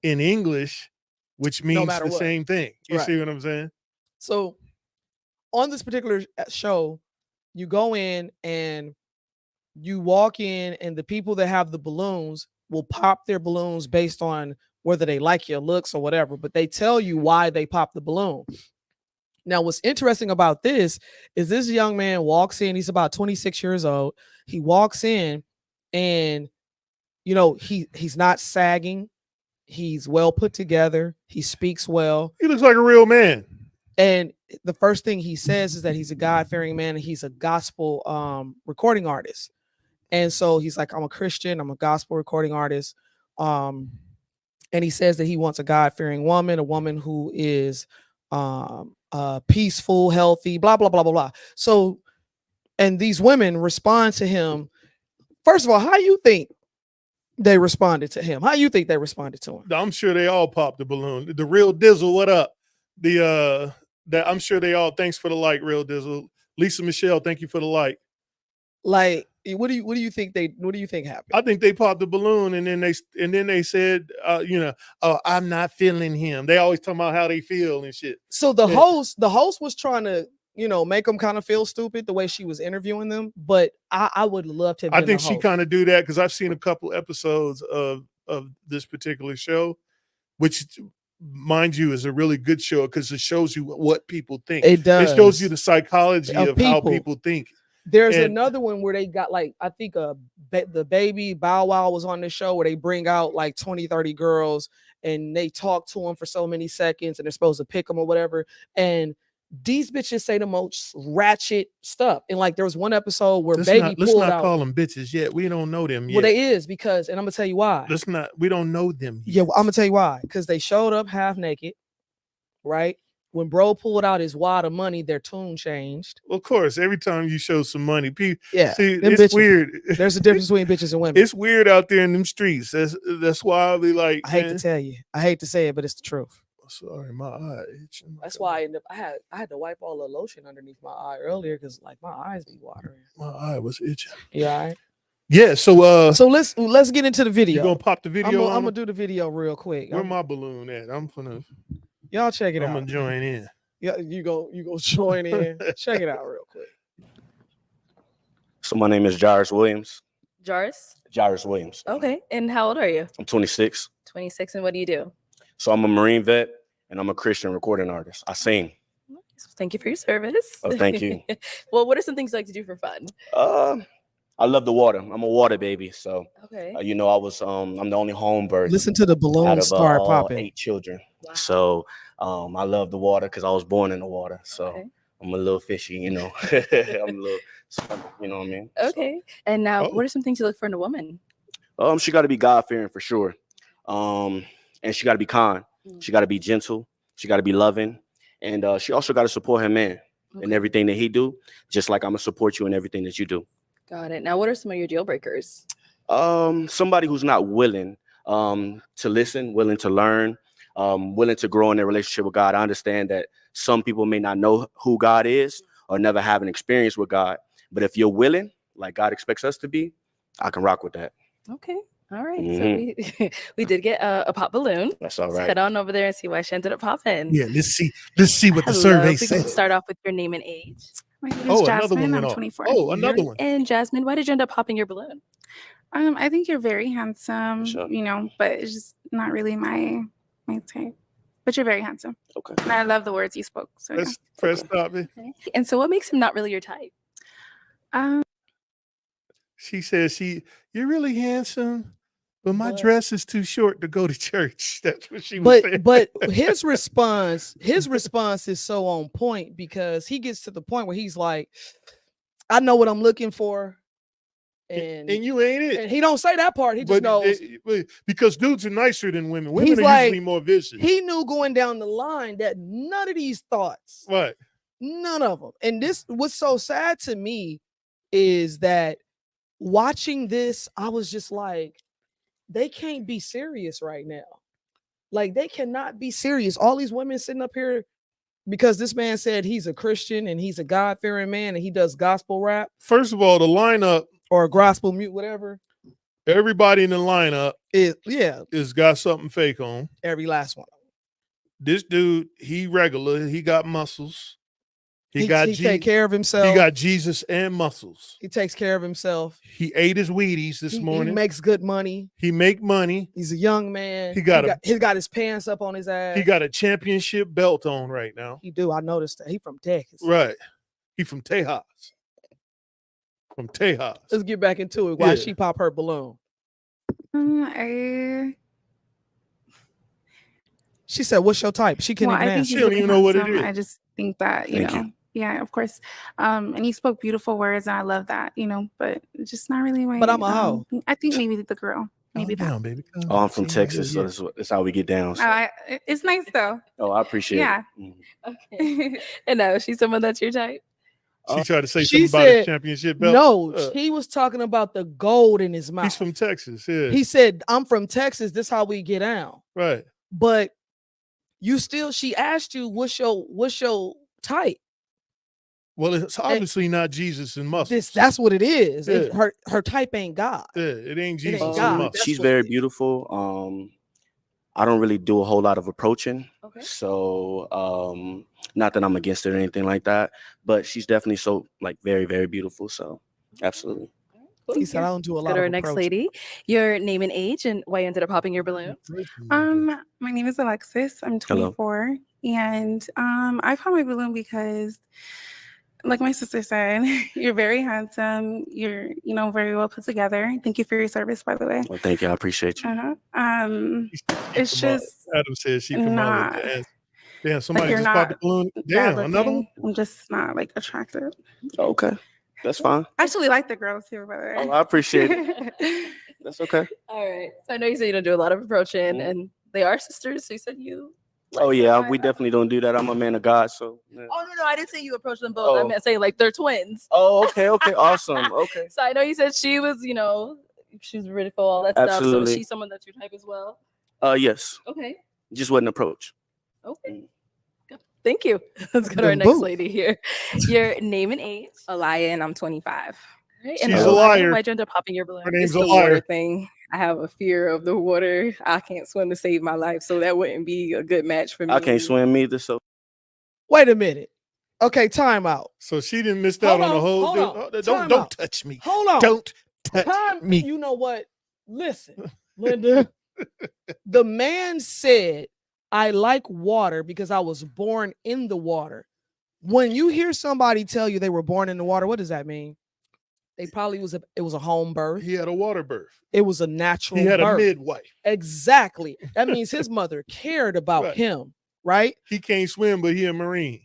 S2: in English, which means the same thing. You see what I'm saying?
S1: So on this particular show, you go in and you walk in, and the people that have the balloons will pop their balloons based on whether they like your looks or whatever, but they tell you why they pop the balloon. Now, what's interesting about this is this young man walks in. He's about 26 years old. He walks in, and he's not sagging. He's well put together. He speaks well.
S2: He looks like a real man.
S1: And the first thing he says is that he's a God-fearing man and he's a gospel recording artist. And so he's like, I'm a Christian. I'm a gospel recording artist. And he says that he wants a God-fearing woman, a woman who is peaceful, healthy, blah, blah, blah, blah, blah. So, and these women respond to him. First of all, how do you think they responded to him? How do you think they responded to him?
S2: I'm sure they all popped the balloon. The Real Dizzle, what up? I'm sure they all, thanks for the like, Real Dizzle. Lisa Michelle, thank you for the like.
S1: Like, what do you think happened?
S2: I think they popped the balloon and then they said, I'm not feeling him. They always talk about how they feel and shit.
S1: So the host was trying to, make them kind of feel stupid the way she was interviewing them. But I would love to have been
S2: I think
S1: the
S2: she
S1: host.
S2: kind of do that because I've seen a couple episodes of this particular show, which, mind you, is a really good show because it shows you what people think.
S1: It does.
S2: It shows you the psychology of how people think.
S1: There's another one where they got like, I think the baby Bow Wow was on the show where they bring out like 20, 30 girls and they talk to them for so many seconds and they're supposed to pick them or whatever. And these bitches say the most ratchet stuff. And like there was one episode where let's not
S2: call them bitches yet. We don't know them yet.
S1: Well, they is because, and I'm gonna tell you why.
S2: We don't know them yet.
S1: Yeah, well, I'm gonna tell you why. Because they showed up half naked, right? When bro pulled out his wad of money, their tune changed.
S2: Well, of course, every time you show some money, people,
S1: yeah,
S2: see, it's bitches, weird.
S1: There's a difference between bitches and women.
S2: It's weird out there in them streets. That's why I be like,
S1: I hate to tell you, I hate to say it, but it's the truth.
S2: Sorry, my eye itching.
S1: That's why I had to wipe all the lotion underneath my eye earlier because like my eyes be watering.
S2: My eye was itching.
S1: Yeah, all right.
S2: Yeah, so
S1: let's get into the video.
S2: You gonna pop the video?
S1: I'm gonna do the video real quick.
S2: Where my balloon at?
S1: Y'all check it out.
S2: I'm gonna join in.
S1: Yeah, you go join in. Check it out real quick.
S3: So my name is Jairus Williams.
S4: Jairus
S3: Williams.
S4: Okay, and how old are you?
S3: I'm 26.
S4: 26, and what do you do?
S3: So I'm a Marine vet, and I'm a Christian recording artist. I sing.
S4: Thank you for your service.
S3: Oh, thank you.
S4: Well, what are some things you like to do for fun?
S3: I love the water. I'm a water baby, so
S4: okay.
S3: I'm the only home birth.
S1: Listen to the balloon start popping.
S3: 8 children.
S4: Wow.
S3: So I love the water because I was born in the water. So
S4: okay.
S3: I'm a little fishy, I'm a little, you know what I mean?
S4: Okay. So, and now, what are some things you look for in a woman?
S3: She got to be God-fearing for sure. And she got to be kind. She got to be gentle. She got to be loving. And she also got to support her man in everything that he do, just like I'm going to support you in everything that you do.
S4: Got it. Now, what are some of your deal breakers?
S3: Somebody who's not willing to listen, willing to learn, willing to grow in their relationship with God. I understand that some people may not know who God is or never have an experience with God. But if you're willing, like God expects us to be, I can rock with that.
S4: Okay. All right. So we did get a pop balloon.
S3: That's all right.
S4: Let's head on over there and see why she ended up popping.
S2: Yeah, let's see what the survey says.
S4: We can start off with your name and age.
S5: My name is Jasmine. I'm 24.
S2: Oh, another one.
S4: And Jasmine, why did you end up popping your balloon?
S5: I think you're very handsome,
S3: sure.
S5: But it's just not really my type. But you're very handsome.
S3: Okay.
S5: And I love the words you spoke. So
S2: press stop it.
S4: Okay. And so what makes him not really your type?
S2: She says you're really handsome, but my dress is too short to go to church. That's what she was saying.
S1: But his response is so on point because he gets to the point where he's like, I know what I'm looking for. And
S2: you ain't it.
S1: And he don't say that part. He just knows.
S2: Because dudes are nicer than women. Women are usually more vicious.
S1: He knew going down the line that none of these thoughts.
S2: Right.
S1: None of them. And this, what's so sad to me is that watching this, I was just like, they can't be serious right now. Like, they cannot be serious. All these women sitting up here because this man said he's a Christian and he's a God-fearing man and he does gospel rap.
S2: First of all, the lineup
S1: or gospel mute, whatever.
S2: Everybody in the lineup is got something fake on.
S1: Every last one.
S2: This dude, he regular. He got muscles. He got
S1: take care of himself.
S2: He got Jesus and muscles.
S1: He takes care of himself.
S2: He ate his Wheaties this morning.
S1: He makes good money.
S2: He make money.
S1: He's a young man.
S2: He got
S1: his pants up on his ass.
S2: He got a championship belt on right now.
S1: He do. I noticed that. He from Texas.
S2: Right. He from Tejas. From Tejas.
S1: Let's get back into it. Why she pop her balloon? She said, "What's your type?" She can't even answer.
S2: She don't even know what it is.
S5: I just think that you know. Yeah, of course. And he spoke beautiful words, and I love that, you know, but it's just not really my.
S1: But I'm a hoe.
S5: I think maybe the girl. Maybe that.
S2: Down, baby.
S3: Oh, I'm from Texas, so that's how we get down. So.
S5: It's nice though.
S3: Oh, I appreciate it.
S4: Okay. And she's someone that's your type?
S2: She tried to say something about his championship belt.
S1: No, he was talking about the gold in his mouth.
S2: He's from Texas. Yeah.
S1: He said, "I'm from Texas. This is how we get down."
S2: Right.
S1: But she asked you, what's your type?
S2: Well, it's obviously not Jesus and muscles.
S1: That's what it is.
S2: Yeah.
S1: Her type ain't God.
S2: Yeah, it ain't Jesus and
S1: God.
S2: muscles.
S3: She's very beautiful. I don't really do a whole lot of approaching.
S4: Okay.
S3: So not that I'm against it or anything like that, but she's definitely so like very, very beautiful. So absolutely.
S1: He said, "I don't do a lot
S4: Go to
S1: of
S4: our next
S1: approaching."
S4: lady. Your name and age and why you ended up popping your balloon.
S5: My name is Alexis. I'm 24. Hello. And I popped my balloon because, like my sister said, you're very handsome. You're, very well put together. Thank you for your service, by the way.
S3: Well, thank you. I appreciate you.
S5: It's just
S2: Adam says she come out with the ass. Damn, somebody
S5: like
S2: just popped the balloon. Damn, another one?
S5: I'm just not like attractive.
S3: Okay. That's fine.
S5: I actually like the girls here, by the way.
S3: Oh, I appreciate it. That's okay.
S4: All right. So I know you said you don't do a lot of approaching, and they are sisters. So you said you.
S3: Oh yeah, we definitely don't do that. I'm a man of God, so. Yeah.
S4: Oh no, I didn't say you approach them both. I meant saying like they're twins.
S3: Oh, okay, awesome, okay.
S4: So I know you said she was, she's beautiful, all that stuff. So is she someone that's your type as well?
S3: Yes.
S4: Okay.
S3: Just wasn't approach.
S4: Okay. Thank you. Let's go to our next lady here. Your name and age.
S6: Alaya, and I'm 25.
S4: Right.
S2: She's a liar.
S4: Why'd you end up popping your balloon?
S2: Her name's
S6: It's
S2: a
S6: the
S2: liar.
S6: water thing. I have a fear of the water. I can't swim to save my life, so that wouldn't be a good match for me.
S3: I can't swim either, so.
S1: Wait a minute. Okay, time out.
S2: So she didn't miss out on the whole deal. Don't touch me.
S1: Hold on.
S2: Don't touch me.
S1: You know what? Listen, Linda. The man said, "I like water because I was born in the water." When you hear somebody tell you they were born in the water, what does that mean? They probably it was a home birth.
S2: He had a water birth.
S1: It was a natural birth.
S2: He had a midwife.
S1: Exactly. That means his mother cared about him, right?
S2: He can't swim, but he a Marine.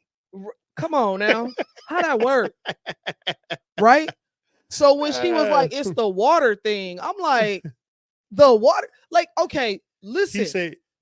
S1: Come on now. How that work? Right? So when she was like, "It's the water thing," I'm like, the water? Like, okay, listen.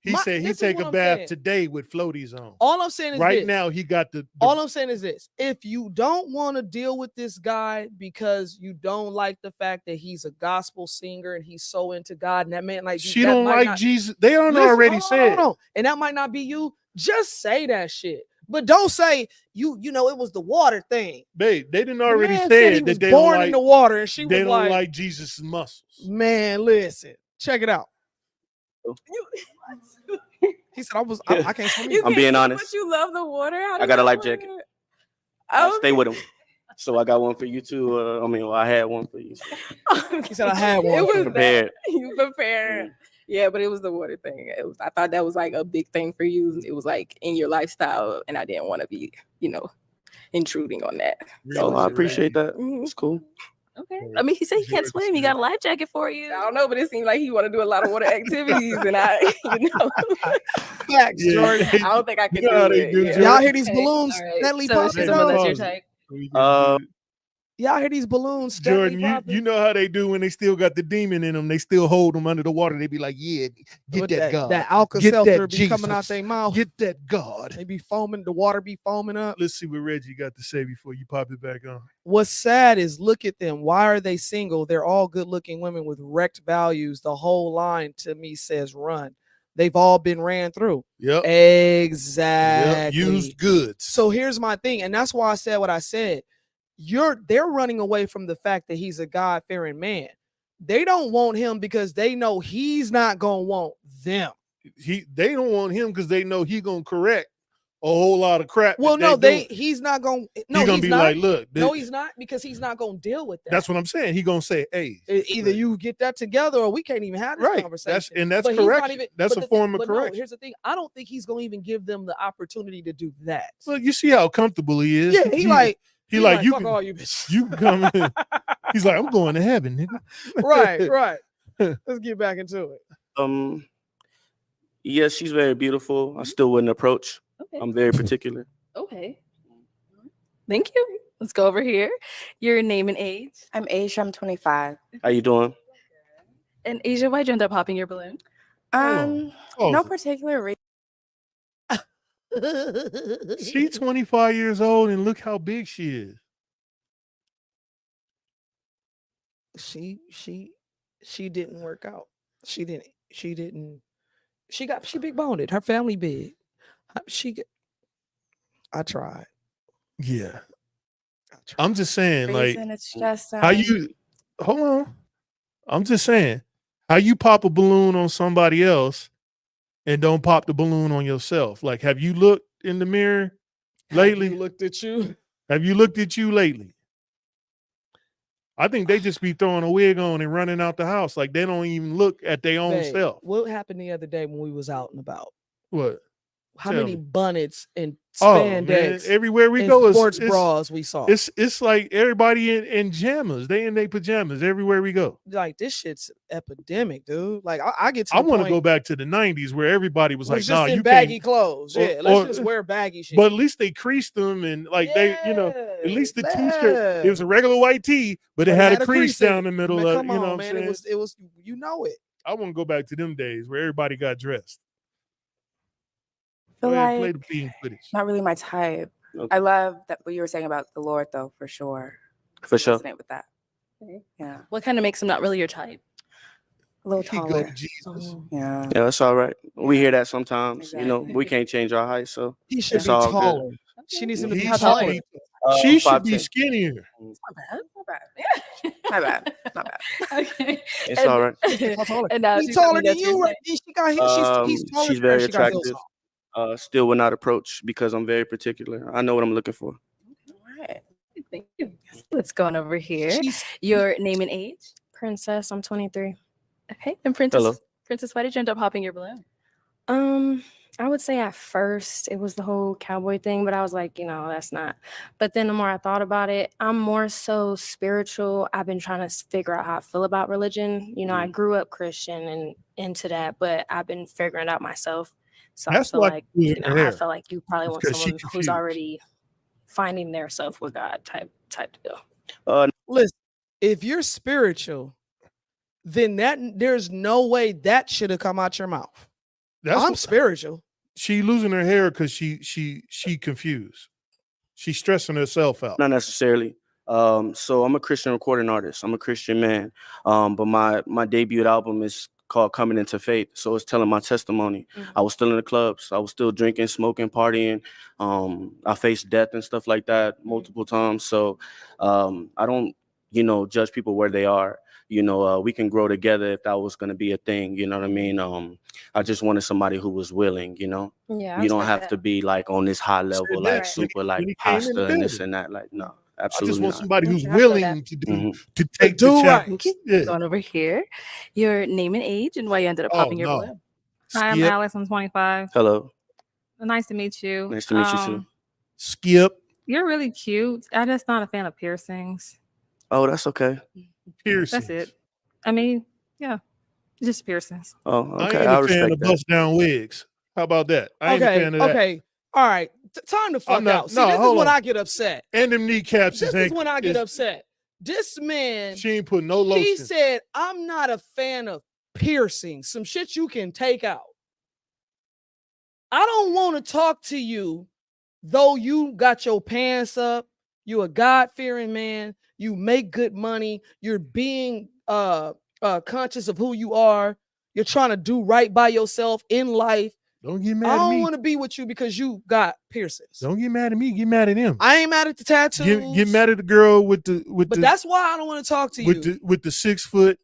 S2: He said he take a bath today with floaties on.
S1: All I'm saying is
S2: right
S1: this.
S2: now he got the
S1: all I'm saying is this. If you don't want to deal with this guy because you don't like the fact that he's a gospel singer and he's so into God, and that man like
S2: she don't like Jesus. They don't already said.
S1: And that might not be you. Just say that shit. But don't say it was the water thing.
S2: Babe, they didn't already say that they
S1: born
S2: don't like,
S1: in the water, and she
S2: they
S1: was
S2: don't like Jesus' muscles.
S1: Man, listen, check it out. He said, I can't swim.
S3: I'm being honest.
S6: But you love the water.
S3: I got a life jacket. I'll stay with him. So I got one for you too. I had one for you.
S1: He said I had one.
S6: It was
S3: prepared.
S6: You prepared. Yeah, but it was the water thing. I thought that was like a big thing for you. It was like in your lifestyle, and I didn't want to be, intruding on that.
S3: So I appreciate that. It's cool.
S4: Okay. I mean, he said he can't swim. He got a life jacket for you.
S6: I don't know, but it seemed like he want to do a lot of water activities, and
S1: Facts, Jordan.
S6: I don't think I can do it.
S1: Y'all hear these balloons
S4: Right.
S1: steadily
S4: So
S1: popping?
S4: someone that's your type.
S1: Y'all hear these balloons steadily
S2: Jordan, you know how they do when they still got the demon in them. They still hold them under the water. They be like, "Yeah, get that God.
S1: That Alka-Seltzer be coming out their mouth.
S2: Get that God."
S1: They be foaming. The water be foaming up.
S2: Let's see what Reggie got to say before you pop it back on.
S1: What's sad is look at them. Why are they single? They're all good-looking women with wrecked values. The whole line to me says run. They've all been ran through.
S2: Yep.
S1: Exactly.
S2: Yep. Used goods.
S1: So here's my thing, and that's why I said what I said. They're running away from the fact that he's a God-fearing man. They don't want him because they know he's not gonna want them.
S2: They don't want him because they know he gonna correct whole lot of crap.
S1: Well, no,
S2: doing.
S1: he's not going. No,
S2: he's gonna
S1: he's
S2: be
S1: not.
S2: like, look,
S1: No, he's not, because he's not going to deal with that.
S2: That's what I'm saying. He gonna say, hey,
S1: either you get that together, or we can't even have this conversation.
S2: That's
S1: but
S2: correct.
S1: Even,
S2: that's a form of correction.
S1: No, here's the thing. I don't think he's going to even give them the opportunity to do that.
S2: Well, you see how comfortable he is.
S1: Yeah, he like
S2: you
S1: fuck
S2: can,
S1: all you bitches.
S2: You can come in. He's like, I'm going to heaven, nigga.
S1: Right. Let's get back into it.
S3: Yes, she's very beautiful. I still wouldn't approach.
S4: Okay.
S3: I'm very particular.
S4: Okay. Thank you. Let's go over here. Your name and age.
S7: I'm Asia. I'm 25.
S3: How you doing?
S4: And Asia, why'd you end up popping your balloon?
S7: No particular reason.
S2: She's 25 years old, and look how big she is.
S1: She didn't work out. She big boned. Her family big. I tried.
S2: Yeah. I'm just saying, like,
S7: it's just
S2: how you hold on. I'm just saying, how you pop a balloon on somebody else and don't pop the balloon on yourself? Like, have you looked in the mirror lately?
S1: Have you looked at you?
S2: Have you looked at you lately? I think they just be throwing a wig on and running out the house. Like, they don't even look at their own self.
S1: What happened the other day when we was out and about?
S2: What?
S1: How many bonnets and spandex
S2: everywhere we go
S1: sports bras we saw?
S2: It's like everybody in pajamas. They in their pajamas everywhere we go.
S1: Like, this shit's epidemic, dude. Like, I get to
S2: I want to go back to the 90s where everybody was like,
S1: just
S2: nah,
S1: in
S2: you
S1: baggy
S2: can't.
S1: clothes. Let's just wear baggy shit.
S2: But at least they creased them, and like they, at least the t-shirt, it was a regular white tee, but it had a crease down the middle.
S1: Man,
S2: of
S1: come
S2: you know
S1: on,
S2: what I'm
S1: man.
S2: saying?
S1: It was it.
S2: I want to go back to them days where everybody got dressed.
S7: I feel
S2: play
S7: like
S2: the bean footage.
S7: not really my type.
S3: Okay.
S7: I love that what you were saying about the Lord, though, for sure.
S3: For sure.
S7: Resonate with that.
S4: Okay.
S7: Yeah.
S4: What kind of makes him not really your type?
S7: A little
S2: He go
S7: taller.
S2: to Jesus.
S7: Yeah.
S3: Yeah, that's all right. We hear that sometimes.
S7: Exactly.
S3: You know, we can't change our height, so
S1: He should
S3: it's
S1: be
S3: all
S1: taller.
S3: good.
S1: She needs him to be
S2: He
S1: taller.
S2: should be, she should be
S3: 5'10".
S2: skinnier.
S4: Not bad.
S7: Not bad. Not bad. Not bad.
S4: Okay.
S3: It's all right.
S4: And now
S1: He's
S4: she's
S1: taller
S4: telling
S1: than
S4: us your
S1: you, right?
S4: type.
S1: She got him. He's taller
S3: She's
S1: than her.
S3: very
S1: She got heels
S3: attractive.
S1: on.
S3: Still would not approach because I'm very particular. I know what I'm looking for.
S7: All right.
S4: Thank you. Let's go on over here.
S1: She's
S4: Your name and age.
S8: Princess, I'm 23.
S4: Okay. And Princess.
S3: Hello.
S4: Princess, why did you end up popping your balloon?
S8: I would say at first it was the whole cowboy thing, but I was like, that's not. But then the more I thought about it, I'm more so spiritual. I've been trying to figure out how I feel about religion. I grew up Christian and into that, but I've been figuring it out myself. So
S2: That's
S8: I feel
S2: why
S8: like,
S2: you in her
S8: I feel like you probably want
S2: because she
S8: someone who's
S2: confused.
S8: already finding their self with God type deal.
S1: listen. If you're spiritual, then there's no way that should have come out your mouth. I'm spiritual.
S2: She losing her hair because she confused. She's stressing herself out.
S3: Not necessarily. So I'm a Christian recording artist. I'm a Christian man. But my debut album is called Coming Into Faith. So it's telling my testimony.
S4: Mhm.
S3: I was still in the clubs. I was still drinking, smoking, partying. I faced death and stuff like that multiple times. So I don't, judge people where they are. We can grow together if that was going to be a thing. You know what I mean? I just wanted somebody who was willing,
S8: Yeah.
S3: You don't have to be like on this high level,
S2: that
S3: like super
S2: when
S3: like
S2: he came in the
S3: pasta and this
S2: building.
S3: and that. Like, no,
S2: I just
S3: absolutely
S2: want
S3: not.
S2: somebody who's
S8: Okay, I feel
S2: willing
S8: that.
S2: to take
S1: Do
S2: the
S1: right.
S2: challenge. Yeah.
S4: Going over here. Your name and age and why you ended up popping your balloon.
S8: Hi, I'm
S2: Skip.
S8: Alex. I'm 25.
S3: Hello.
S8: Nice to meet you.
S3: Nice to meet you too.
S2: Skip.
S8: You're really cute. I'm just not a fan of piercings.
S3: Oh, that's okay.
S2: Piercings.
S8: That's it. I mean, yeah, just piercings.
S3: Oh,
S2: I
S3: okay.
S2: ain't
S3: I
S2: a fan
S3: respect
S2: of
S3: that.
S2: bust down wigs. How about that? I ain't a fan of that.
S1: Okay. All right. Time to fuck
S2: not-
S1: out. See,
S2: no,
S1: this is
S2: hold
S1: when
S2: on.
S1: I get upset.
S2: And them kneecaps
S1: This is
S2: ain't-
S1: when I get
S2: is-
S1: upset. This man,
S2: She ain't put no lotion.
S1: he said, I'm not a fan of piercings. Some shit you can take out. I don't want to talk to you, though you got your pants up. You a God-fearing man. You make good money. You're being conscious of who you are. You're trying to do right by yourself in life.
S2: Don't get mad
S1: I
S2: at
S1: don't
S2: me.
S1: want to be with you because you got piercings.
S2: Don't get mad at me. Get mad at him.
S1: I ain't mad at the tattoos.
S2: Get mad at the girl with
S1: but that's why I don't want to talk to you.
S2: with the 6 foot.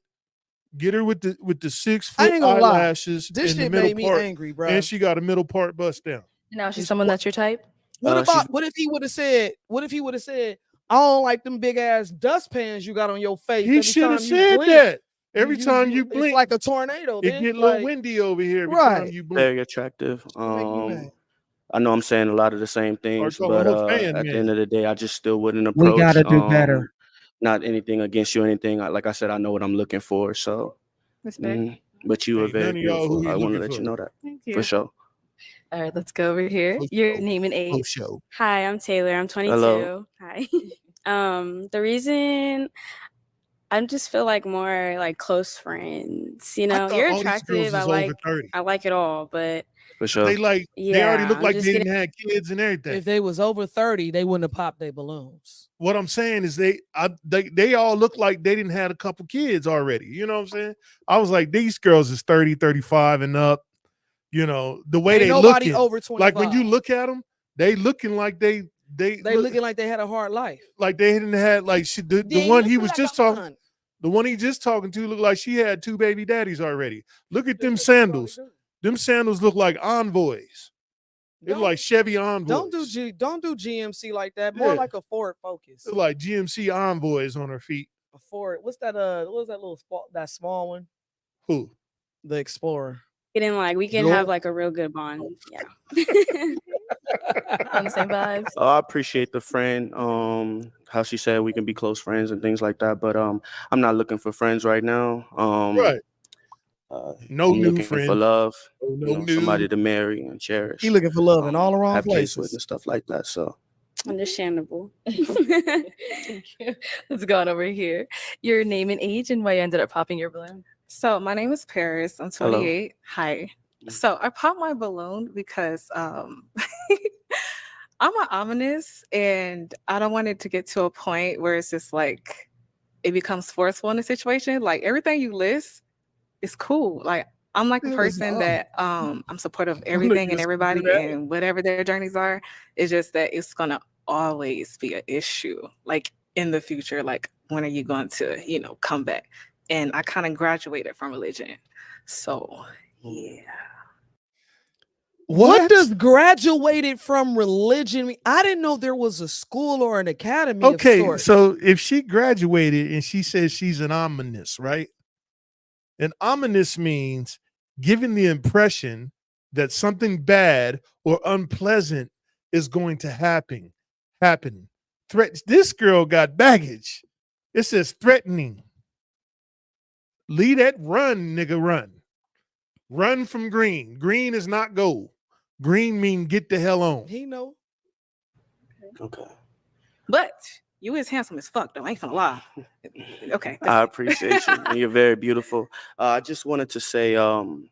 S2: Get her with the 6
S1: I
S2: foot
S1: ain't gonna lie.
S2: eyelashes.
S1: This
S2: in the
S1: shit
S2: middle
S1: made me
S2: part,
S1: angry, bro.
S2: and she got a middle part bust down.
S4: Now she's someone that's your type.
S1: What if he would have said? What if he would have said, "I don't like them big ass dustpans you got on your face."
S2: He should have said that. Every time you blink,
S1: it's like a tornado.
S2: It get a little windy over here every time you blink.
S3: Very attractive. I know I'm saying a lot of the same things, but at the end of the day, I just still wouldn't approach.
S1: We gotta do better.
S3: Not anything against you or anything. Like I said, I know what I'm looking for. So, but you are very beautiful. I want to let you know that.
S4: Thank you.
S3: For sure.
S4: All right, let's go over here. Your name and age.
S9: Hi, I'm Taylor. I'm 22.
S3: Hello.
S9: Hi. The reason I just feel like more like close friends. You know, you're attractive. I like it all, but
S3: for sure.
S2: They already look like they didn't have kids and everything.
S1: If they was over 30, they wouldn't have popped their balloons.
S2: What I'm saying is they all look like they didn't have a couple kids already. You know what I'm saying? I was like, these girls is 30, 35 and up. You know, the way they look
S1: over 25.
S2: Like when you look at them, they looking like they
S1: looking like they had a hard life.
S2: Like they didn't have like the one he was just talking. The one he just talking to looked like she had 2 baby daddies already. Look at them sandals. Them sandals look like envoys. It's like Chevy envoys.
S1: Don't do GMC like that. More like a Ford Focus.
S2: It's like GMC envoys on her feet.
S1: A Ford. What's that? What was that little that small one?
S2: Who?
S1: The Explorer.
S9: getting like we can have like a real good bond. Yeah.
S4: On the same vibes.
S3: Oh, I appreciate the friend. How she said we can be close friends and things like that. But I'm not looking for friends right now.
S2: Right. No
S3: I'm
S2: new
S3: looking
S2: friend
S3: for love.
S2: No
S3: somebody to marry and cherish.
S1: He looking for love in all the wrong
S3: have kids
S1: places
S3: with and stuff like that. So
S9: understandable.
S4: Thank you. Let's go on over here. Your name and age and why you ended up popping your balloon.
S5: So my name is Paris. I'm 28. Hello. Hi. So I popped my balloon because I'm an ominous and I don't want it to get to a point where it's just like it becomes forceful in a situation. Like everything you list is cool. Like I'm like a person that I'm supportive of everything and everybody and whatever their journeys are. It's just that it's gonna always be an issue. Like in the future, like when are you going to, come back? And I kind of graduated from religion. So yeah.
S1: What does graduated from religion mean? I didn't know there was a school or an academy.
S2: Okay, so if she graduated and she says she's an ominous, right? An ominous means giving the impression that something bad or unpleasant is going to happen. This girl got baggage. It says threatening. Leave that run, nigga, run. Run from green. Green is not gold. Green mean get the hell on.
S1: He know.
S3: Okay.
S5: But you is handsome as fuck, though. I ain't gonna lie. Okay.
S3: I appreciate you. And you're very beautiful. I just wanted to say, from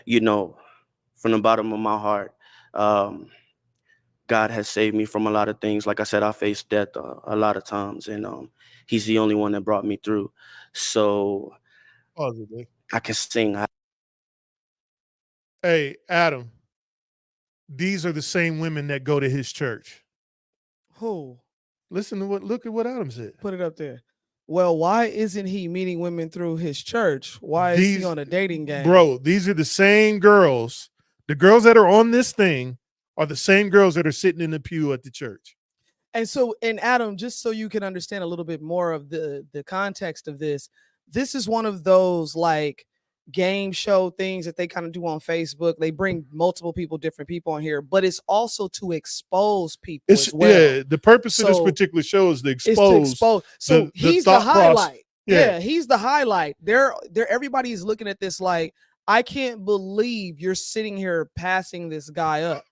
S3: the bottom of my heart, God has saved me from a lot of things. Like I said, I faced death a lot of times, and He's the only one that brought me through. So I can sing.
S2: Hey, Adam, these are the same women that go to his church.
S1: Who?
S2: Look at what Adam said.
S1: Put it up there. Well, why isn't he meeting women through his church? Why is he on a dating game?
S2: Bro, these are the same girls. The girls that are on this thing are the same girls that are sitting in the pew at the church.
S1: And Adam, just so you can understand a little bit more of the context of this is one of those like game show things that they kind of do on Facebook. They bring multiple people, different people on here, but it's also to expose people as well. Yeah,
S2: the purpose of this particular show is to expose.
S1: So he's the highlight. Yeah, he's the highlight. They're everybody's looking at this like, I can't believe you're sitting here passing this guy up.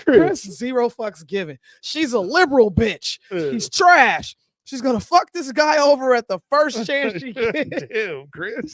S1: Chris, zero fucks given. She's a liberal bitch. He's trash. She's gonna fuck this guy over at the first chance she gets.
S2: Damn, Chris.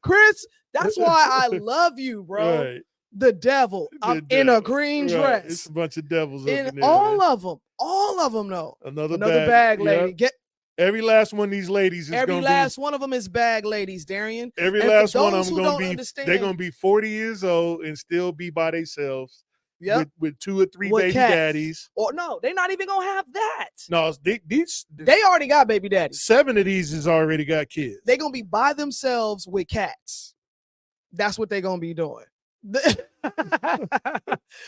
S1: Chris, that's why I love you, bro. Right. The devil. I'm in a green dress.
S2: It's a bunch of devils
S1: in
S2: up in there.
S1: All of them, though.
S2: Another
S1: bag lady.
S2: Yep. Get every last one of these ladies is
S1: every last one of them is bag ladies, Darian.
S2: Every last one of them they're gonna be 40 years old and still be by themselves.
S1: Yep.
S2: With 2 or 3 baby daddies.
S1: Or no, they're not even gonna have that.
S2: No,
S1: they already got baby daddies.
S2: 7 of these has already got kids.
S1: They're gonna be by themselves with cats. That's what they're gonna be doing.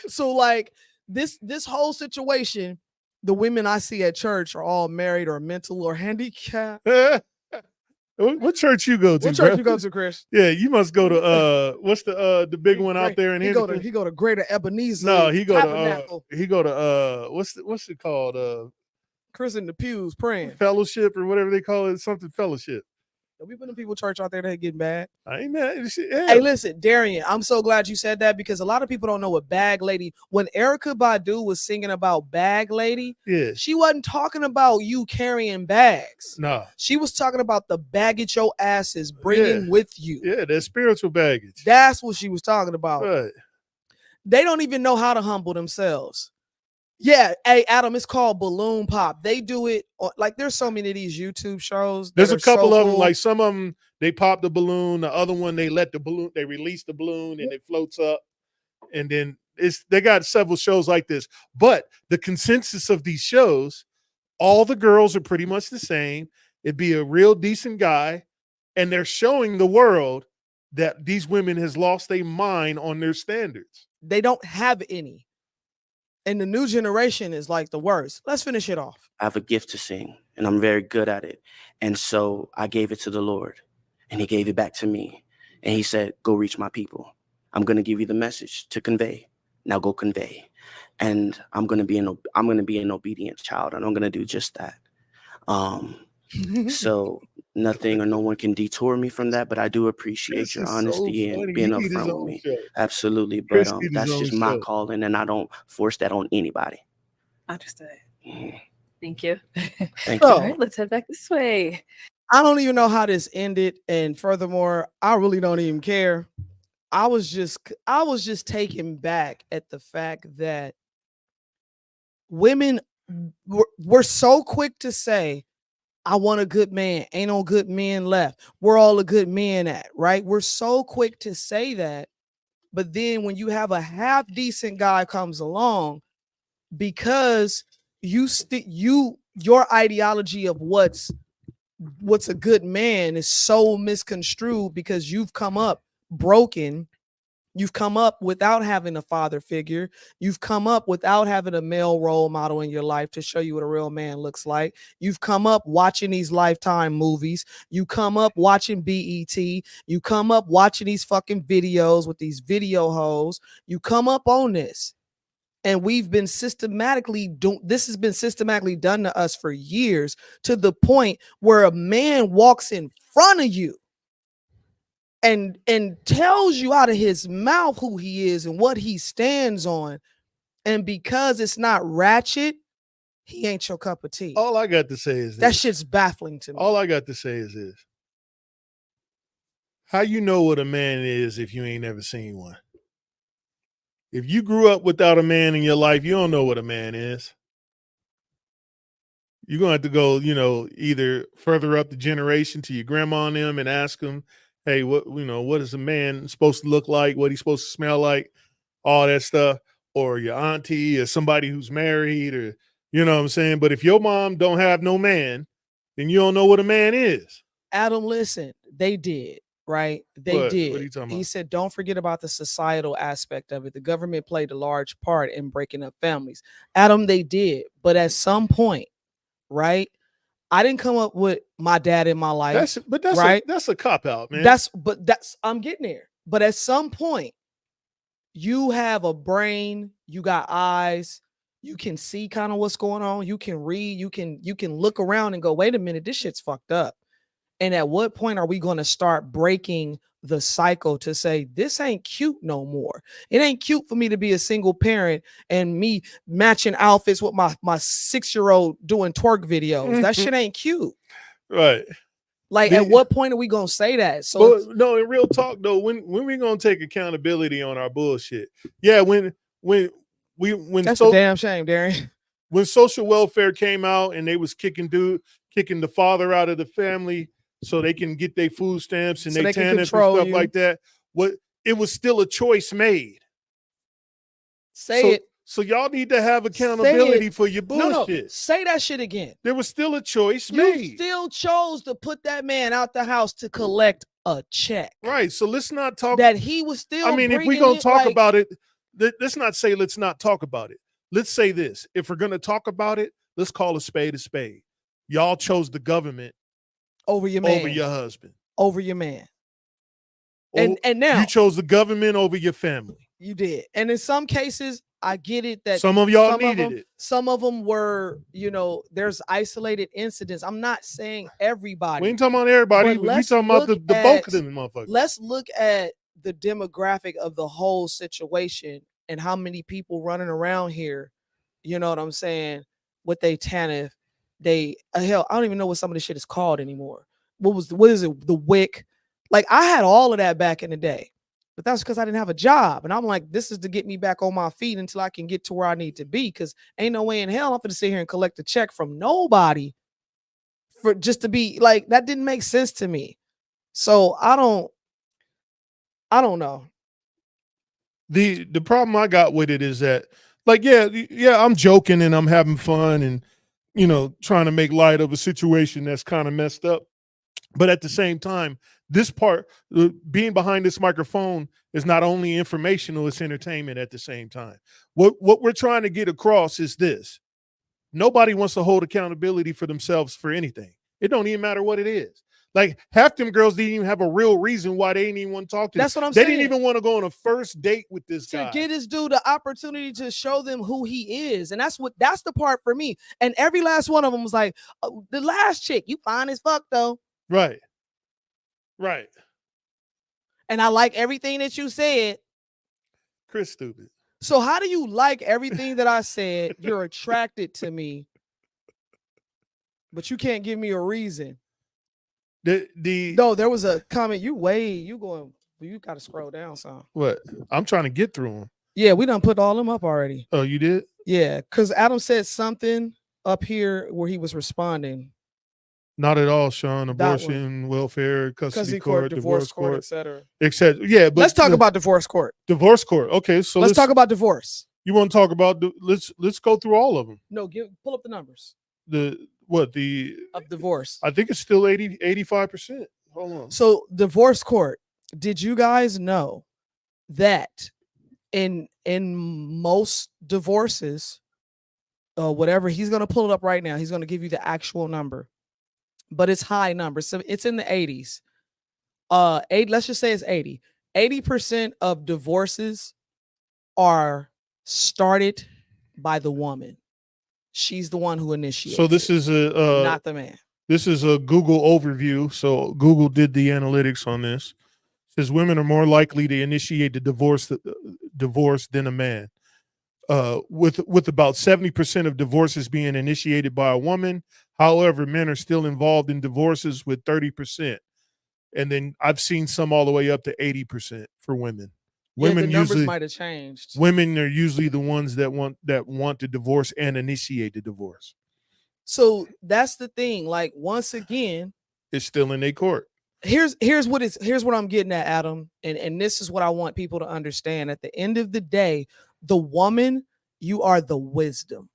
S1: So like this whole situation, the women I see at church are all married or mental or handicapped.
S2: What church you go to?
S1: What church
S2: bro?
S1: you go to, Chris?
S2: Yeah, you must go to what's the big one out there in
S1: he
S2: Henderson?
S1: go to Greater Ebenezer.
S2: No, he go
S1: Tabernacle.
S2: to what's it called?
S1: Chris in the pews praying.
S2: Fellowship or whatever they call it, something fellowship.
S1: We been in people church out there that getting bad.
S2: I ain't mad. Yeah.
S1: Hey, listen, Darian, I'm so glad you said that because a lot of people don't know what Bag Lady. When Erykah Badu was singing about Bag Lady,
S2: yeah,
S1: she wasn't talking about you carrying bags.
S2: No,
S1: she was talking about the baggage your ass is bringing with you.
S2: Yeah, that spiritual baggage.
S1: That's what she was talking about.
S2: Right.
S1: They don't even know how to humble themselves. Yeah, hey Adam, it's called Balloon Pop. They do it like there's so many of these YouTube shows.
S2: There's a couple
S1: so
S2: of them,
S1: cool.
S2: like some of them they pop the balloon, the other one they let the balloon, they release the balloon and it floats up, and then they got several shows like this. But the consensus of these shows, all the girls are pretty much the same. It'd be a real decent guy, and they're showing the world that these women has lost their mind on their standards.
S1: They don't have any. And the new generation is like the worst. Let's finish it off.
S3: I have a gift to sing, and I'm very good at it. And so I gave it to the Lord, and he gave it back to me. And he said, go reach my people. I'm going to give you the message to convey. Now go convey. And I'm going to be an obedient child, and I'm going to do just that. So nothing or no one can detour me from that, but I do appreciate your honesty and being upfront with me.
S2: Show.
S3: Absolutely. But that's just my calling, and I don't force that on anybody.
S4: Understood. Thank you.
S3: Thank you.
S4: All right, let's head back this way.
S1: I don't even know how this ended, and furthermore, I really don't even care. I was just taken back at the fact that women were so quick to say, I want a good man. Ain't no good men left. We're all a good men at, right? We're so quick to say that. But then when you have a half decent guy comes along, because your ideology of what's a good man is so misconstrued because you've come up broken. You've come up without having a father figure. You've come up without having a male role model in your life to show you what a real man looks like. You've come up watching these Lifetime movies. You come up watching BET. You come up watching these fucking videos with these video hoes. You come up on this. And we've been this has been systematically done to us for years, to the point where a man walks in front of you and tells you out of his mouth who he is and what he stands on. And because it's not ratchet, he ain't your cup of tea.
S2: All I got to say is
S1: that shit's baffling to me.
S2: All I got to say is this. How you know what a man is if you ain't never seen one? If you grew up without a man in your life, you don't know what a man is. You're going to have to go, either further up the generation to your grandma and them and ask them, hey, what is a man supposed to look like? What he's supposed to smell like? All that stuff. Or your auntie or somebody who's married, or, you know what I'm saying? But if your mom don't have no man, then you don't know what a man is.
S1: Adam, listen, they did. Right? They did.
S2: What are you talking about?
S1: He said, don't forget about the societal aspect of it. The government played a large part in breaking up families. Adam, they did. But at some point, right? I didn't come up with my dad in my life.
S2: That's
S1: right?
S2: That's a cop-out, man.
S1: I'm getting there. But at some point, you have a brain, you got eyes, you can see kind of what's going on, you can read, you can look around and go, wait a minute, this shit's fucked up. And at what point are we going to start breaking the cycle to say, this ain't cute no more? It ain't cute for me to be a single parent and me matching outfits with my 6-year-old doing twerk videos. That shit ain't cute.
S2: Right.
S1: Like, at what point are we going to say that? So
S2: no, in real talk though, when we going to take accountability on our bullshit? Yeah, when
S1: that's a damn shame, Darren.
S2: When social welfare came out and they was kicking the father out of the family so they can get their food stamps and so they TANF and stuff like that. It was still a choice made.
S1: Say it.
S2: So y'all need to have accountability for your bullshit.
S1: No, say that shit again.
S2: There was still a choice made.
S1: You still chose to put that man out the house to collect a check.
S2: Right. So let's not talk
S1: that he was still.
S2: I mean, if we're going to talk about it, let's not say let's not talk about it. Let's say this. If we're going to talk about it, let's call a spade a spade. Y'all chose the government
S1: over your man,
S2: over your husband,
S1: over your man. And now
S2: you chose the government over your family.
S1: You did. And in some cases, I get it that
S2: some of y'all needed it.
S1: Some of them were, there's isolated incidents. I'm not saying everybody.
S2: We ain't talking about everybody. We talking about the bulk of them motherfuckers.
S1: Let's look at the demographic of the whole situation and how many people running around here, you know what I'm saying, with they TANF, hell, I don't even know what some of this shit is called anymore. What is it? The WIC. Like, I had all of that back in the day, but that's because I didn't have a job. And I'm like, this is to get me back on my feet until I can get to where I need to be. Because ain't no way in hell I'm going to sit here and collect a check from nobody for just to be like, that didn't make sense to me. So I don't know.
S2: The problem I got with it is that, like, yeah, I'm joking and I'm having fun and, trying to make light of a situation that's kind of messed up. But at the same time, this part, being behind this microphone, is not only informational, it's entertainment at the same time. What we're trying to get across is this. Nobody wants to hold accountability for themselves for anything. It don't even matter what it is. Like, half them girls didn't even have a real reason why they didn't even want to talk to
S1: That's what I'm
S2: saying.
S1: saying.
S2: They didn't even want to go on a first date with this guy.
S1: To get this dude the opportunity to show them who he is. And that's the part for me. And every last one of them was like, oh, the last chick, you fine as fuck though.
S2: Right.
S1: And I like everything that you said.
S2: Chris stupid.
S1: So how do you like everything that I said? You're attracted to me, but you can't give me a reason. No, there was a comment. You got to scroll down some.
S2: What? I'm trying to get through them.
S1: Yeah, we done put all them up already.
S2: Oh, you did?
S1: Yeah, because Adam said something up here where he was responding.
S2: Not at all, Sean. Abortion, welfare, custody court, divorce court,
S1: etc.
S2: Yeah, but
S1: let's talk about divorce court.
S2: Divorce court. Okay, so
S1: let's talk about divorce.
S2: You want to talk about? Let's go through all of them.
S1: No, pull up the numbers.
S2: Of
S1: divorce?
S2: I think it's still 85%. Hold on.
S1: So divorce court. Did you guys know that in most divorces, whatever, he's gonna pull it up right now. He's gonna give you the actual number. But it's high numbers. So it's in the 80s. Let's just say it's 80. 80% of divorces are started by the woman. She's the one who initiates.
S2: So this is
S1: not the man.
S2: This is a Google overview. So Google did the analytics on this. It says women are more likely to initiate the divorce than a man. With about 70% of divorces being initiated by a woman. However, men are still involved in divorces with 30%. And then I've seen some all the way up to 80% for women. Women
S1: the numbers
S2: usually
S1: might have changed.
S2: Women are usually the ones that want to divorce and initiate the divorce.
S1: So that's the thing. Like, once again,
S2: it's still in their court.
S1: Here's what I'm getting at, Adam. And this is what I want people to understand. At the end of the day, the woman, you are the wisdom.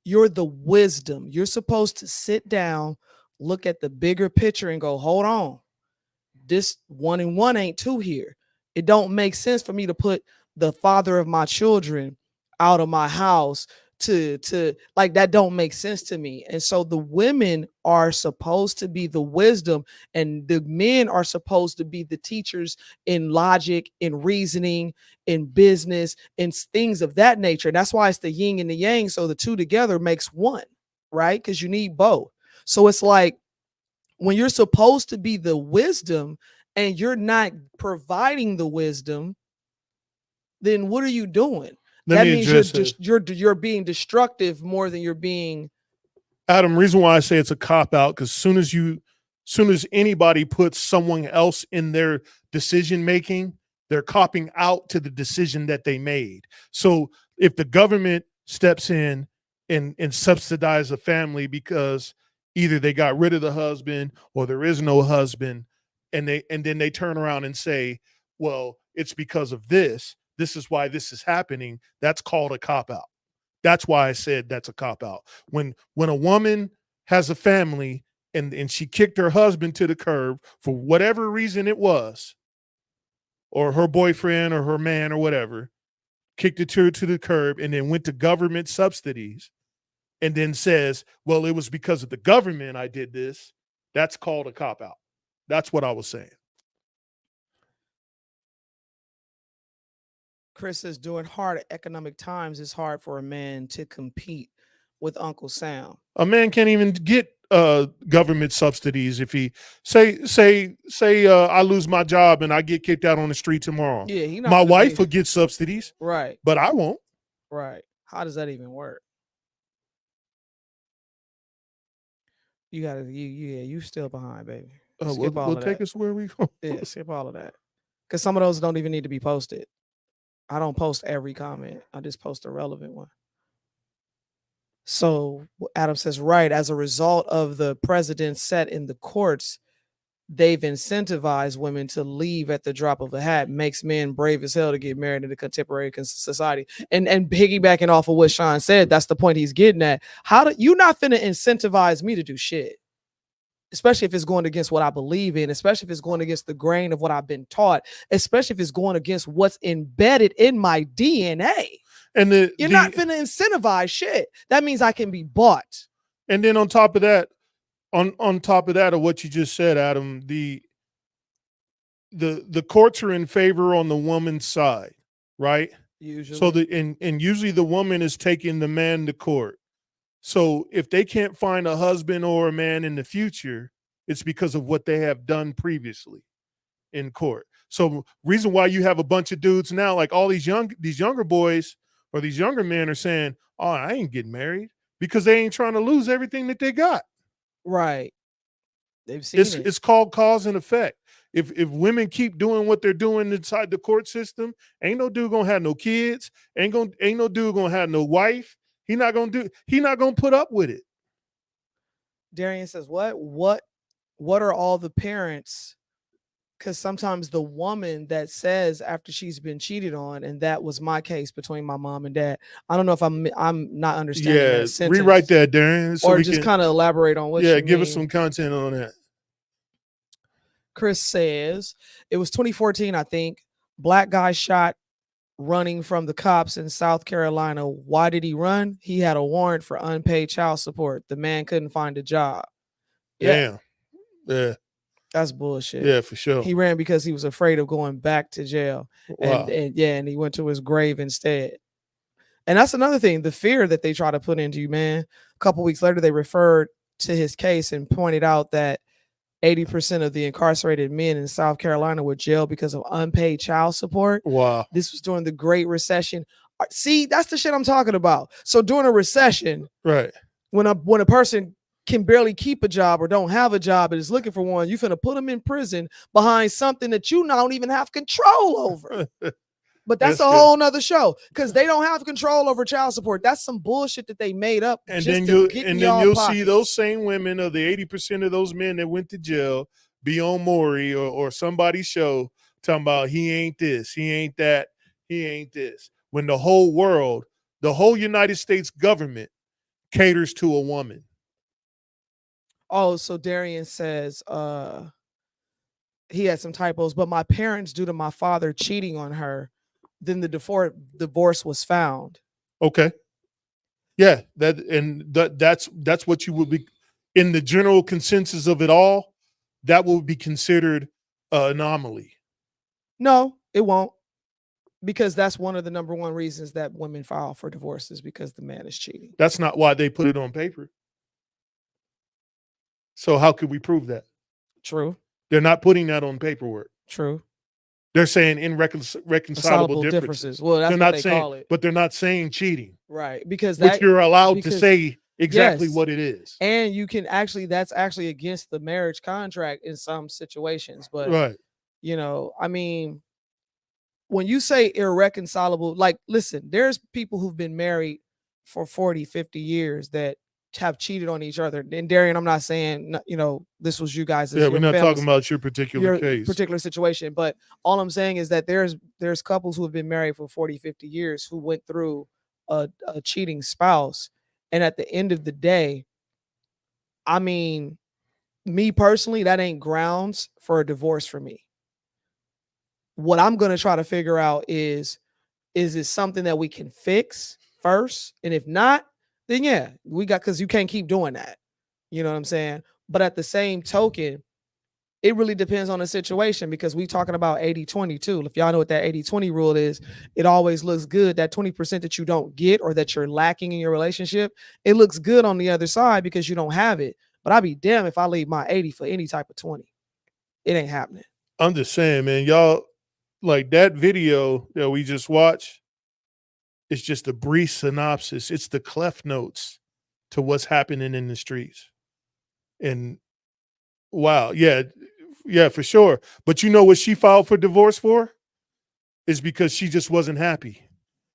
S1: You're the wisdom. You're supposed to sit down, look at the bigger picture and go, hold on. This 1 and 1 ain't 2 here. It don't make sense for me to put the father of my children out of my house to like, that don't make sense to me. And so the women are supposed to be the wisdom and the men are supposed to be the teachers in logic, in reasoning, in business, in things of that nature. That's why it's the yin and the yang. So the two together makes one, right? Because you need both. So it's like, when you're supposed to be the wisdom and you're not providing the wisdom, then what are you doing? That means you're being destructive more than you're being.
S2: Adam, reason why I say it's a cop out, because soon as anybody puts someone else in their decision making, they're copping out to the decision that they made. So if the government steps in and subsidize a family because either they got rid of the husband or there is no husband, and then they turn around and say, well, it's because of this. This is why this is happening. That's called a cop-out. That's why I said that's a cop-out. When a woman has a family and she kicked her husband to the curb for whatever reason it was, or her boyfriend or her man or whatever, kicked it to the curb, and then went to government subsidies, and then says, well, it was because of the government I did this, that's called a cop-out. That's what I was saying.
S1: Chris says, during hard economic times, it's hard for a man to compete with Uncle Sam.
S2: A man can't even get government subsidies if he say I lose my job and I get kicked out on the street tomorrow.
S1: Yeah,
S2: my wife will get subsidies,
S1: right?
S2: But I won't.
S1: Right? How does that even work? You gotta, you still behind, baby.
S2: Skip all of that. Take us where we go.
S1: Yeah, skip all of that, because some of those don't even need to be posted. I don't post every comment. I just post a relevant one. So Adam says, right, as a result of the precedent set in the courts, they've incentivized women to leave at the drop of a hat, makes men brave as hell to get married in the contemporary society. And piggybacking off of what Sean said, that's the point he's getting at. You not finna incentivize me to do shit, especially if it's going against what I believe in, especially if it's going against the grain of what I've been taught, especially if it's going against what's embedded in my DNA.
S2: And
S1: you're not finna incentivize shit. That means I can be bought.
S2: And then on top of that, on top of that, of what you just said, Adam, the courts are in favor on the woman's side, right?
S1: Usually.
S2: So and usually the woman is taking the man to court. So if they can't find a husband or a man in the future, it's because of what they have done previously in court. So reason why you have a bunch of dudes now, like all these younger boys or these younger men are saying, oh, I ain't getting married, because they ain't trying to lose everything that they got.
S1: Right. They've seen it.
S2: It's called cause and effect. If women keep doing what they're doing inside the court system, ain't no dude gonna have no kids, ain't no dude gonna have no wife. He not gonna put up with it.
S1: Darian says, what are all the parents? Because sometimes the woman that says after she's been cheated on, and that was my case between my mom and dad. I don't know if I'm not understanding that sentence.
S2: Rewrite that, Darren.
S1: So or just kind of elaborate on what you
S2: give
S1: mean.
S2: us some content on that.
S1: Chris says, it was 2014, I think. Black guy shot running from the cops in South Carolina. Why did he run? He had a warrant for unpaid child support. The man couldn't find a job.
S2: Damn. Yeah.
S1: That's bullshit.
S2: Yeah, for sure.
S1: He ran because he was afraid of going back to jail.
S2: Wow.
S1: And he went to his grave instead. And that's another thing, the fear that they try to put into you, man. A couple weeks later, they referred to his case and pointed out that 80% of the incarcerated men in South Carolina were jailed because of unpaid child support.
S2: Wow.
S1: This was during the Great Recession. See, that's the shit I'm talking about. So during a recession,
S2: right,
S1: when a person can barely keep a job or don't have a job and is looking for one, you finna put them in prison behind something that you don't even have control over. But that's a whole nother show, because they don't have control over child support. That's some bullshit that they made up.
S2: And then you'll see those same women, of the 80% of those men that went to jail, be on Maury or somebody's show talking about he ain't this, he ain't that, he ain't this. When the whole world, the whole United States government caters to a woman.
S1: Oh, so Darian says he had some typos, but my parents, due to my father cheating on her, then the divorce was found.
S2: Okay. Yeah, that's what you would be, in the general consensus of it all, that will be considered an anomaly.
S1: No, it won't. Because that's one of the number one reasons that women file for divorce, is because the man is cheating.
S2: That's not why they put it on paper. So how could we prove that?
S1: True.
S2: They're not putting that on paperwork.
S1: True.
S2: They're saying irreconcilable differences.
S1: Well, that's
S2: they're
S1: what
S2: not
S1: they
S2: saying,
S1: call it.
S2: but they're not saying cheating.
S1: Right. Because
S2: which you're allowed to say exactly what it is.
S1: And you can that's actually against the marriage contract in some situations. But
S2: right.
S1: You know, I mean, when you say irreconcilable, like, listen, there's people who've been married for 40, 50 years that have cheated on each other. And Darian, I'm not saying, you know, this was you guys.
S2: Yeah, we're not talking about your particular
S1: situation. But all I'm saying is that there's couples who have been married for 40, 50 years who went through a cheating spouse. And at the end of the day, I mean, me personally, that ain't grounds for a divorce for me. What I'm going to try to figure out is it something that we can fix first? And if not, then yeah, because you can't keep doing that. You know what I'm saying? But at the same token, it really depends on the situation, because we talking about 80-20 too. If y'all know what that 80-20 rule is, it always looks good. That 20% that you don't get or that you're lacking in your relationship, it looks good on the other side because you don't have it. But I'd be damned if I leave my 80 for any type of 20. It ain't happening.
S2: I'm just saying, man, y'all, like that video that we just watched, it's just a brief synopsis. It's the clef notes to what's happening in the streets. And wow, yeah, for sure. But you know what she filed for divorce for? Is because she just wasn't happy.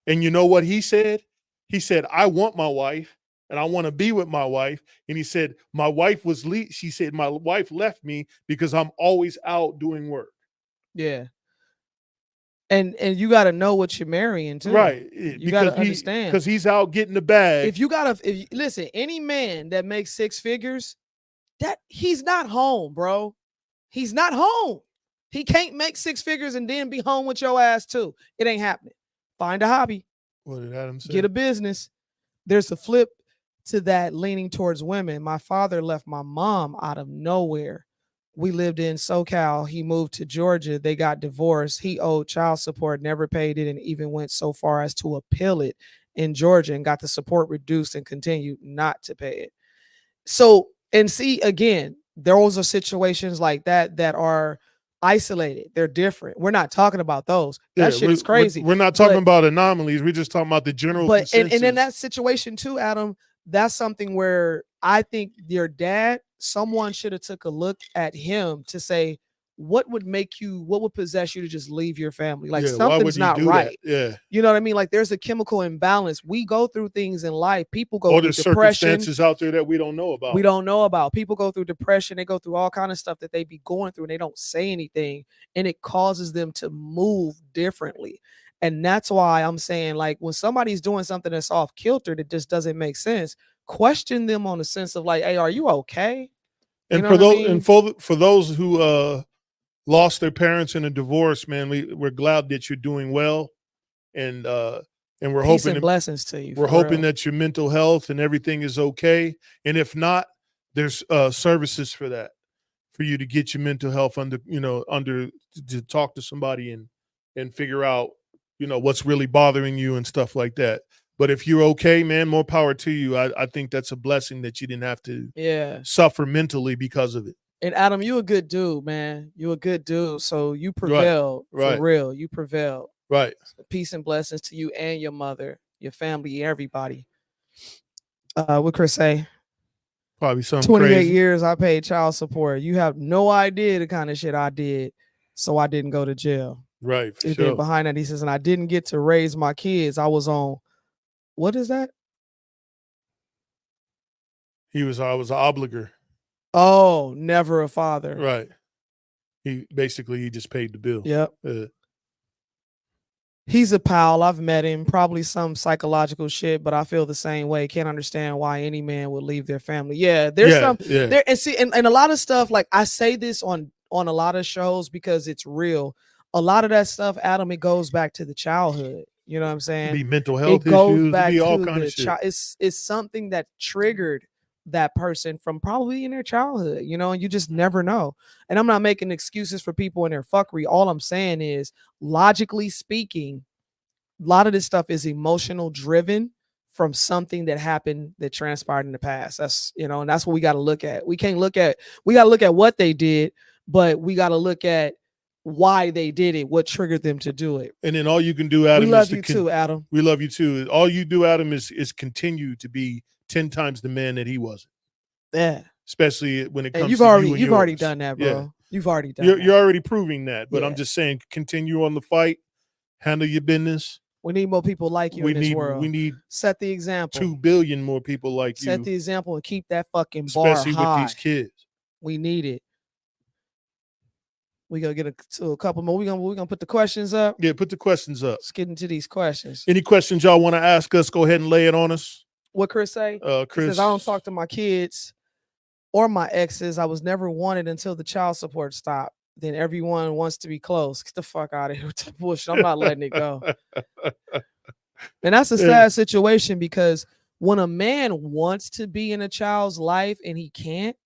S2: And you know what he said? He said, I want my wife and I want to be with my wife. And he said, my wife she said, my wife left me because I'm always out doing work.
S1: Yeah. And you got to know what you're marrying too.
S2: Right.
S1: You got to understand.
S2: Because he's out getting the bag.
S1: Listen, any man that makes 6 figures, that he's not home, bro. He's not home. He can't make 6 figures and then be home with your ass too. It ain't happening. Find a hobby.
S2: What did Adam say?
S1: Get a business. There's a flip to that leaning towards women. My father left my mom out of nowhere. We lived in SoCal. He moved to Georgia. They got divorced. He owed child support, never paid it, and even went so far as to appeal it in Georgia and got the support reduced and continued not to pay it. So, and see, again, those are situations like that are isolated. They're different. We're not talking about those. That shit is crazy.
S2: We're not talking about anomalies. We're just talking about the general consensus.
S1: And in that situation too, Adam, that's something where I think your dad, someone should have took a look at him to say, what would possess you to just leave your family? Like, something's not right.
S2: Yeah.
S1: You know what I mean? Like, there's a chemical imbalance. We go through things in life. People go through depression.
S2: Circumstances out there that we don't know about.
S1: We don't know about. People go through depression. They go through all kind of stuff that they be going through and they don't say anything. And it causes them to move differently. And that's why I'm saying, like, when somebody's doing something that's off kilter that just doesn't make sense, question them on the sense of like, hey, are you okay?
S2: And for those who lost their parents in a divorce, man, we're glad that you're doing well, and we're
S1: Peace
S2: hoping
S1: and blessings to you.
S2: We're hoping that your mental health and everything is okay, and if not, there's services for that, for you to get your mental health under to talk to somebody and figure out what's really bothering you and stuff like that. But if you're okay, man, more power to you. I think that's a blessing that you didn't have to suffer mentally because of it.
S1: And Adam, you a good dude, man. You a good dude. So you prevailed.
S2: Right.
S1: For real. You prevailed.
S2: Right.
S1: So peace and blessings to you and your mother, your family, everybody. What Chris say?
S2: Probably something
S1: 28
S2: crazy.
S1: years I paid child support. You have no idea the kind of shit I did. So I didn't go to jail.
S2: Right. For
S1: And
S2: sure.
S1: then behind that, he says, and I didn't get to raise my kids. I was on, what is that?
S2: I was an obliger.
S1: Oh, never a father.
S2: Right. He just paid the bill.
S1: Yep. He's a pal. I've met him. Probably some psychological shit, but I feel the same way. Can't understand why any man would leave their family. Yeah, there's there, and see, and a lot of stuff, like I say this on a lot of shows because it's real. A lot of that stuff, Adam, it goes back to the childhood. You know what I'm saying?
S2: Be mental health
S1: it goes
S2: issues.
S1: Back
S2: be all
S1: to
S2: kind
S1: the
S2: of shit.
S1: It's something that triggered that person from probably in their childhood, and you just never know. And I'm not making excuses for people in their fuckery. All I'm saying is, logically speaking, a lot of this stuff is emotional driven from something that happened that transpired in the past. That's, and that's what we got to look at. We got to look at what they did, but we got to look at why they did it, what triggered them to do it.
S2: And then all you can do, Adam,
S1: we love you too, Adam.
S2: We love you too. All you do, Adam, is continue to be 10 times the man that he wasn't.
S1: Yeah.
S2: Especially when it comes
S1: you've
S2: to
S1: already,
S2: you and
S1: you've
S2: yours.
S1: already done that, bro.
S2: Yeah.
S1: You've already done
S2: You're already proving that. But
S1: Yeah.
S2: I'm just saying, continue on the fight, handle your business.
S1: We need more people like you in this world.
S2: We need
S1: set the example.
S2: 2 billion more people like you.
S1: Set the example and keep that fucking bar
S2: especially
S1: high.
S2: with these kids.
S1: We need it. We gonna get to a couple more. We gonna put the questions up.
S2: Yeah, put the questions up.
S1: Let's get into these questions.
S2: Any questions y'all want to ask us? Go ahead and lay it on us.
S1: What Chris say?
S2: Chris
S1: he says, I don't talk to my kids or my exes. I was never wanted until the child support stopped. Then everyone wants to be close. Get the fuck out of here with the bullshit. I'm not letting it go. And that's a sad situation, because when a man wants to be in a child's life and he can't,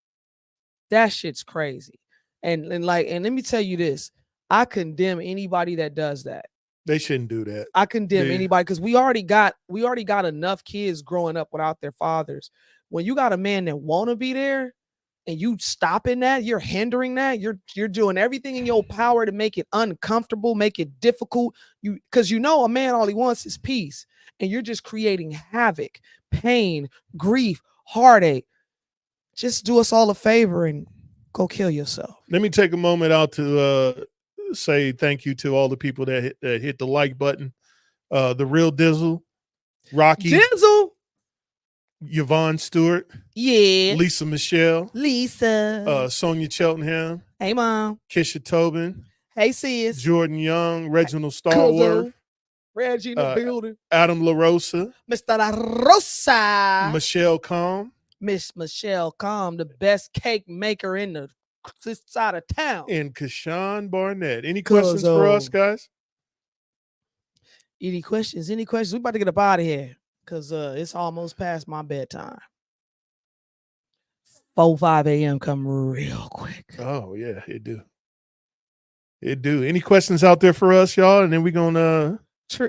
S1: that shit's crazy. And let me tell you this. I condemn anybody that does that.
S2: They shouldn't do that.
S1: I condemn anybody, because we already got enough kids growing up without their fathers. When you got a man that want to be there and you stopping that, you're hindering that, you're doing everything in your power to make it uncomfortable, make it difficult. Because a man, all he wants is peace, and you're just creating havoc, pain, grief, heartache. Just do us all a favor and go kill yourself.
S2: Let me take a moment out to say thank you to all the people that hit the like button. The Real Dizzle, Rocky,
S1: Dizzle,
S2: Yvonne Stewart, Lisa Michelle, Sonia Cheltenham,
S1: hey mom,
S2: Kisha Tobin,
S1: hey sis,
S2: Jordan Young, Reginald Starworth,
S1: Reggie in the building,
S2: Adam LaRosa,
S1: Mr. La Rosa,
S2: Michelle Calm,
S1: Miss Michelle Calm, the best cake maker in the side of town,
S2: and Kashawn Barnett. Any questions for us, guys?
S1: Any questions? We about to get up out of here, because it's almost past my bedtime. 4-5 a.m. come real quick.
S2: Oh yeah, it do. Any questions out there for us, y'all? And then we gonna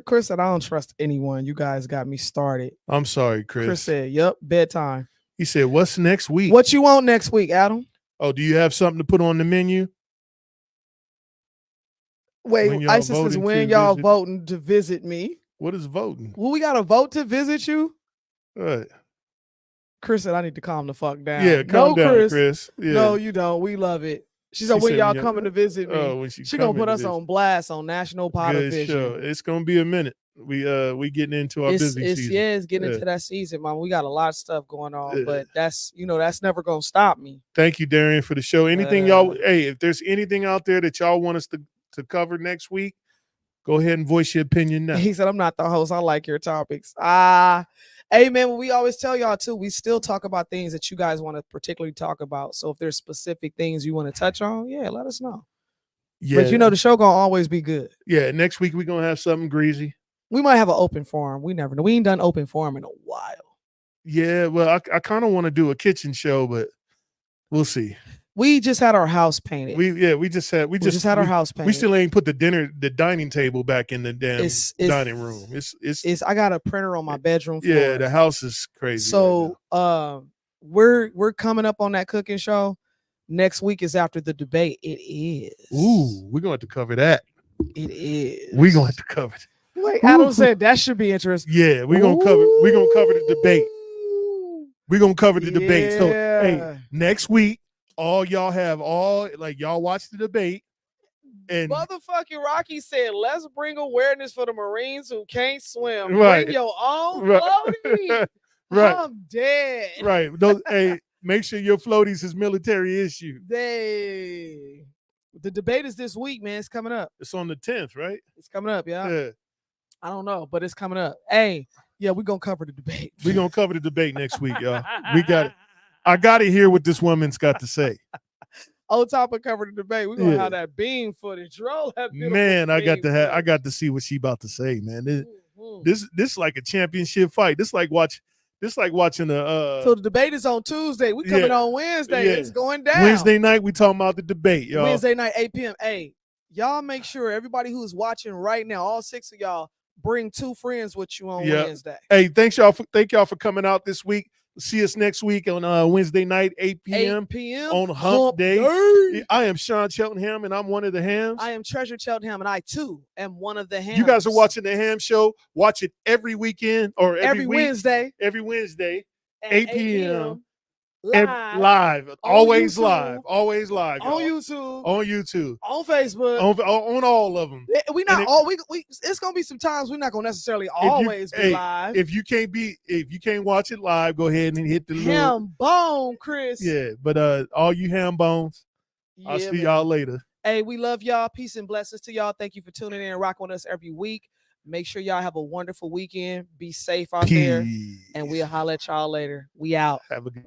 S1: Chris said, I don't trust anyone. You guys got me started.
S2: I'm sorry, Chris.
S1: Chris said, yep, bedtime.
S2: He said, what's next week?
S1: What you want next week, Adam?
S2: Oh, do you have something to put on the menu?
S1: Wait, Isis says, when y'all voting to visit me?
S2: What is voting?
S1: Well, we got to vote to visit you?
S2: Right.
S1: Chris said, I need to calm the fuck down.
S2: Yeah, calm down, Chris. Yeah.
S1: No, you don't. We love it. She said, when y'all coming to visit me?
S2: Oh, when she
S1: going to put us on blast on National Pottervision.
S2: Sure. It's going to be a minute. We getting into our busy season.
S1: Yeah, it's getting into that season, Mom. We got a lot of stuff going on, but that's never going to stop me.
S2: Thank you, Darian, for the show. Anything y'all, if there's anything out there that y'all want us to cover next week, go ahead and voice your opinion now.
S1: He said, I'm not the host. I like your topics. Hey, man, we always tell y'all, too, we still talk about things that you guys want to particularly talk about. So if there's specific things you want to touch on, let us know. Yeah. But, the show going to always be good.
S2: Yeah, next week we're going to have something greasy.
S1: We might have an open forum. We never know. We ain't done open forum in a while.
S2: Yeah, well, I kind of want to do a kitchen show, but we'll see.
S1: We just had our house painted.
S2: We just had
S1: our house painted.
S2: We still ain't put the dining table back in the damn dining room. It's
S1: I got a printer on my bedroom floor.
S2: Yeah, the house is crazy.
S1: So
S2: right
S1: we're coming up on that cooking show. Next week is after the debate. It is.
S2: Ooh, we're going to cover that.
S1: It is.
S2: We're going to cover it.
S1: Wait, Adam said that should be interesting.
S2: Yeah, we're gonna cover the debate. We're gonna cover the debate. So hey, next week, y'all watch the debate. And
S1: motherfucking Rocky said, let's bring awareness for the Marines who can't swim.
S2: Right.
S1: Bring your own floaty.
S2: Right.
S1: I'm dead.
S2: Right. Make sure your floaties is military issue.
S1: The debate is this week, man. It's coming up.
S2: It's on the 10th, right?
S1: It's coming up, yeah. I don't know, but it's coming up. Hey, we're going to cover the debate.
S2: We're going to cover the debate next week, y'all. We got it. I got to hear what this woman's got to say.
S1: On top of covering the debate, we're going to have that beam footage. Roll that
S2: man, I got to see what she about to say, man. This like a championship fight. This like watching a
S1: So the debate is on Tuesday. We coming on Wednesday. Yeah. It's going down.
S2: Wednesday night, we talking about the debate, y'all.
S1: Wednesday night, 8 p.m. Hey, y'all make sure everybody who's watching right now, all 6 of y'all, bring 2 friends with you on Wednesday.
S2: Hey, thank y'all for coming out this week. See us next week on Wednesday night, 8 p.m. on Hump Day. I am Sean Cheltenham, and I'm one of the hams.
S1: I am Treasure Cheltenham, and I, too, am one of the hams.
S2: You guys are watching the Ham Show. Watch it every weekend or every week,
S1: Wednesday.
S2: Every Wednesday, 8 p.m.
S1: Live.
S2: Always live. Always live.
S1: On
S2: y'all.
S1: YouTube.
S2: On YouTube.
S1: On Facebook.
S2: On all of them.
S1: We not all we it's gonna be some times we're not gonna necessarily always be live.
S2: If you can't watch it live, go ahead and hit the
S1: ham bone, Chris.
S2: Yeah, but all you ham bones, I'll see y'all later.
S1: Hey, we love y'all. Peace and blessings to y'all. Thank you for tuning in and rocking with us every week. Make sure y'all have a wonderful weekend. Be safe out there. And we'll holler at y'all later. We out.
S2: Have a good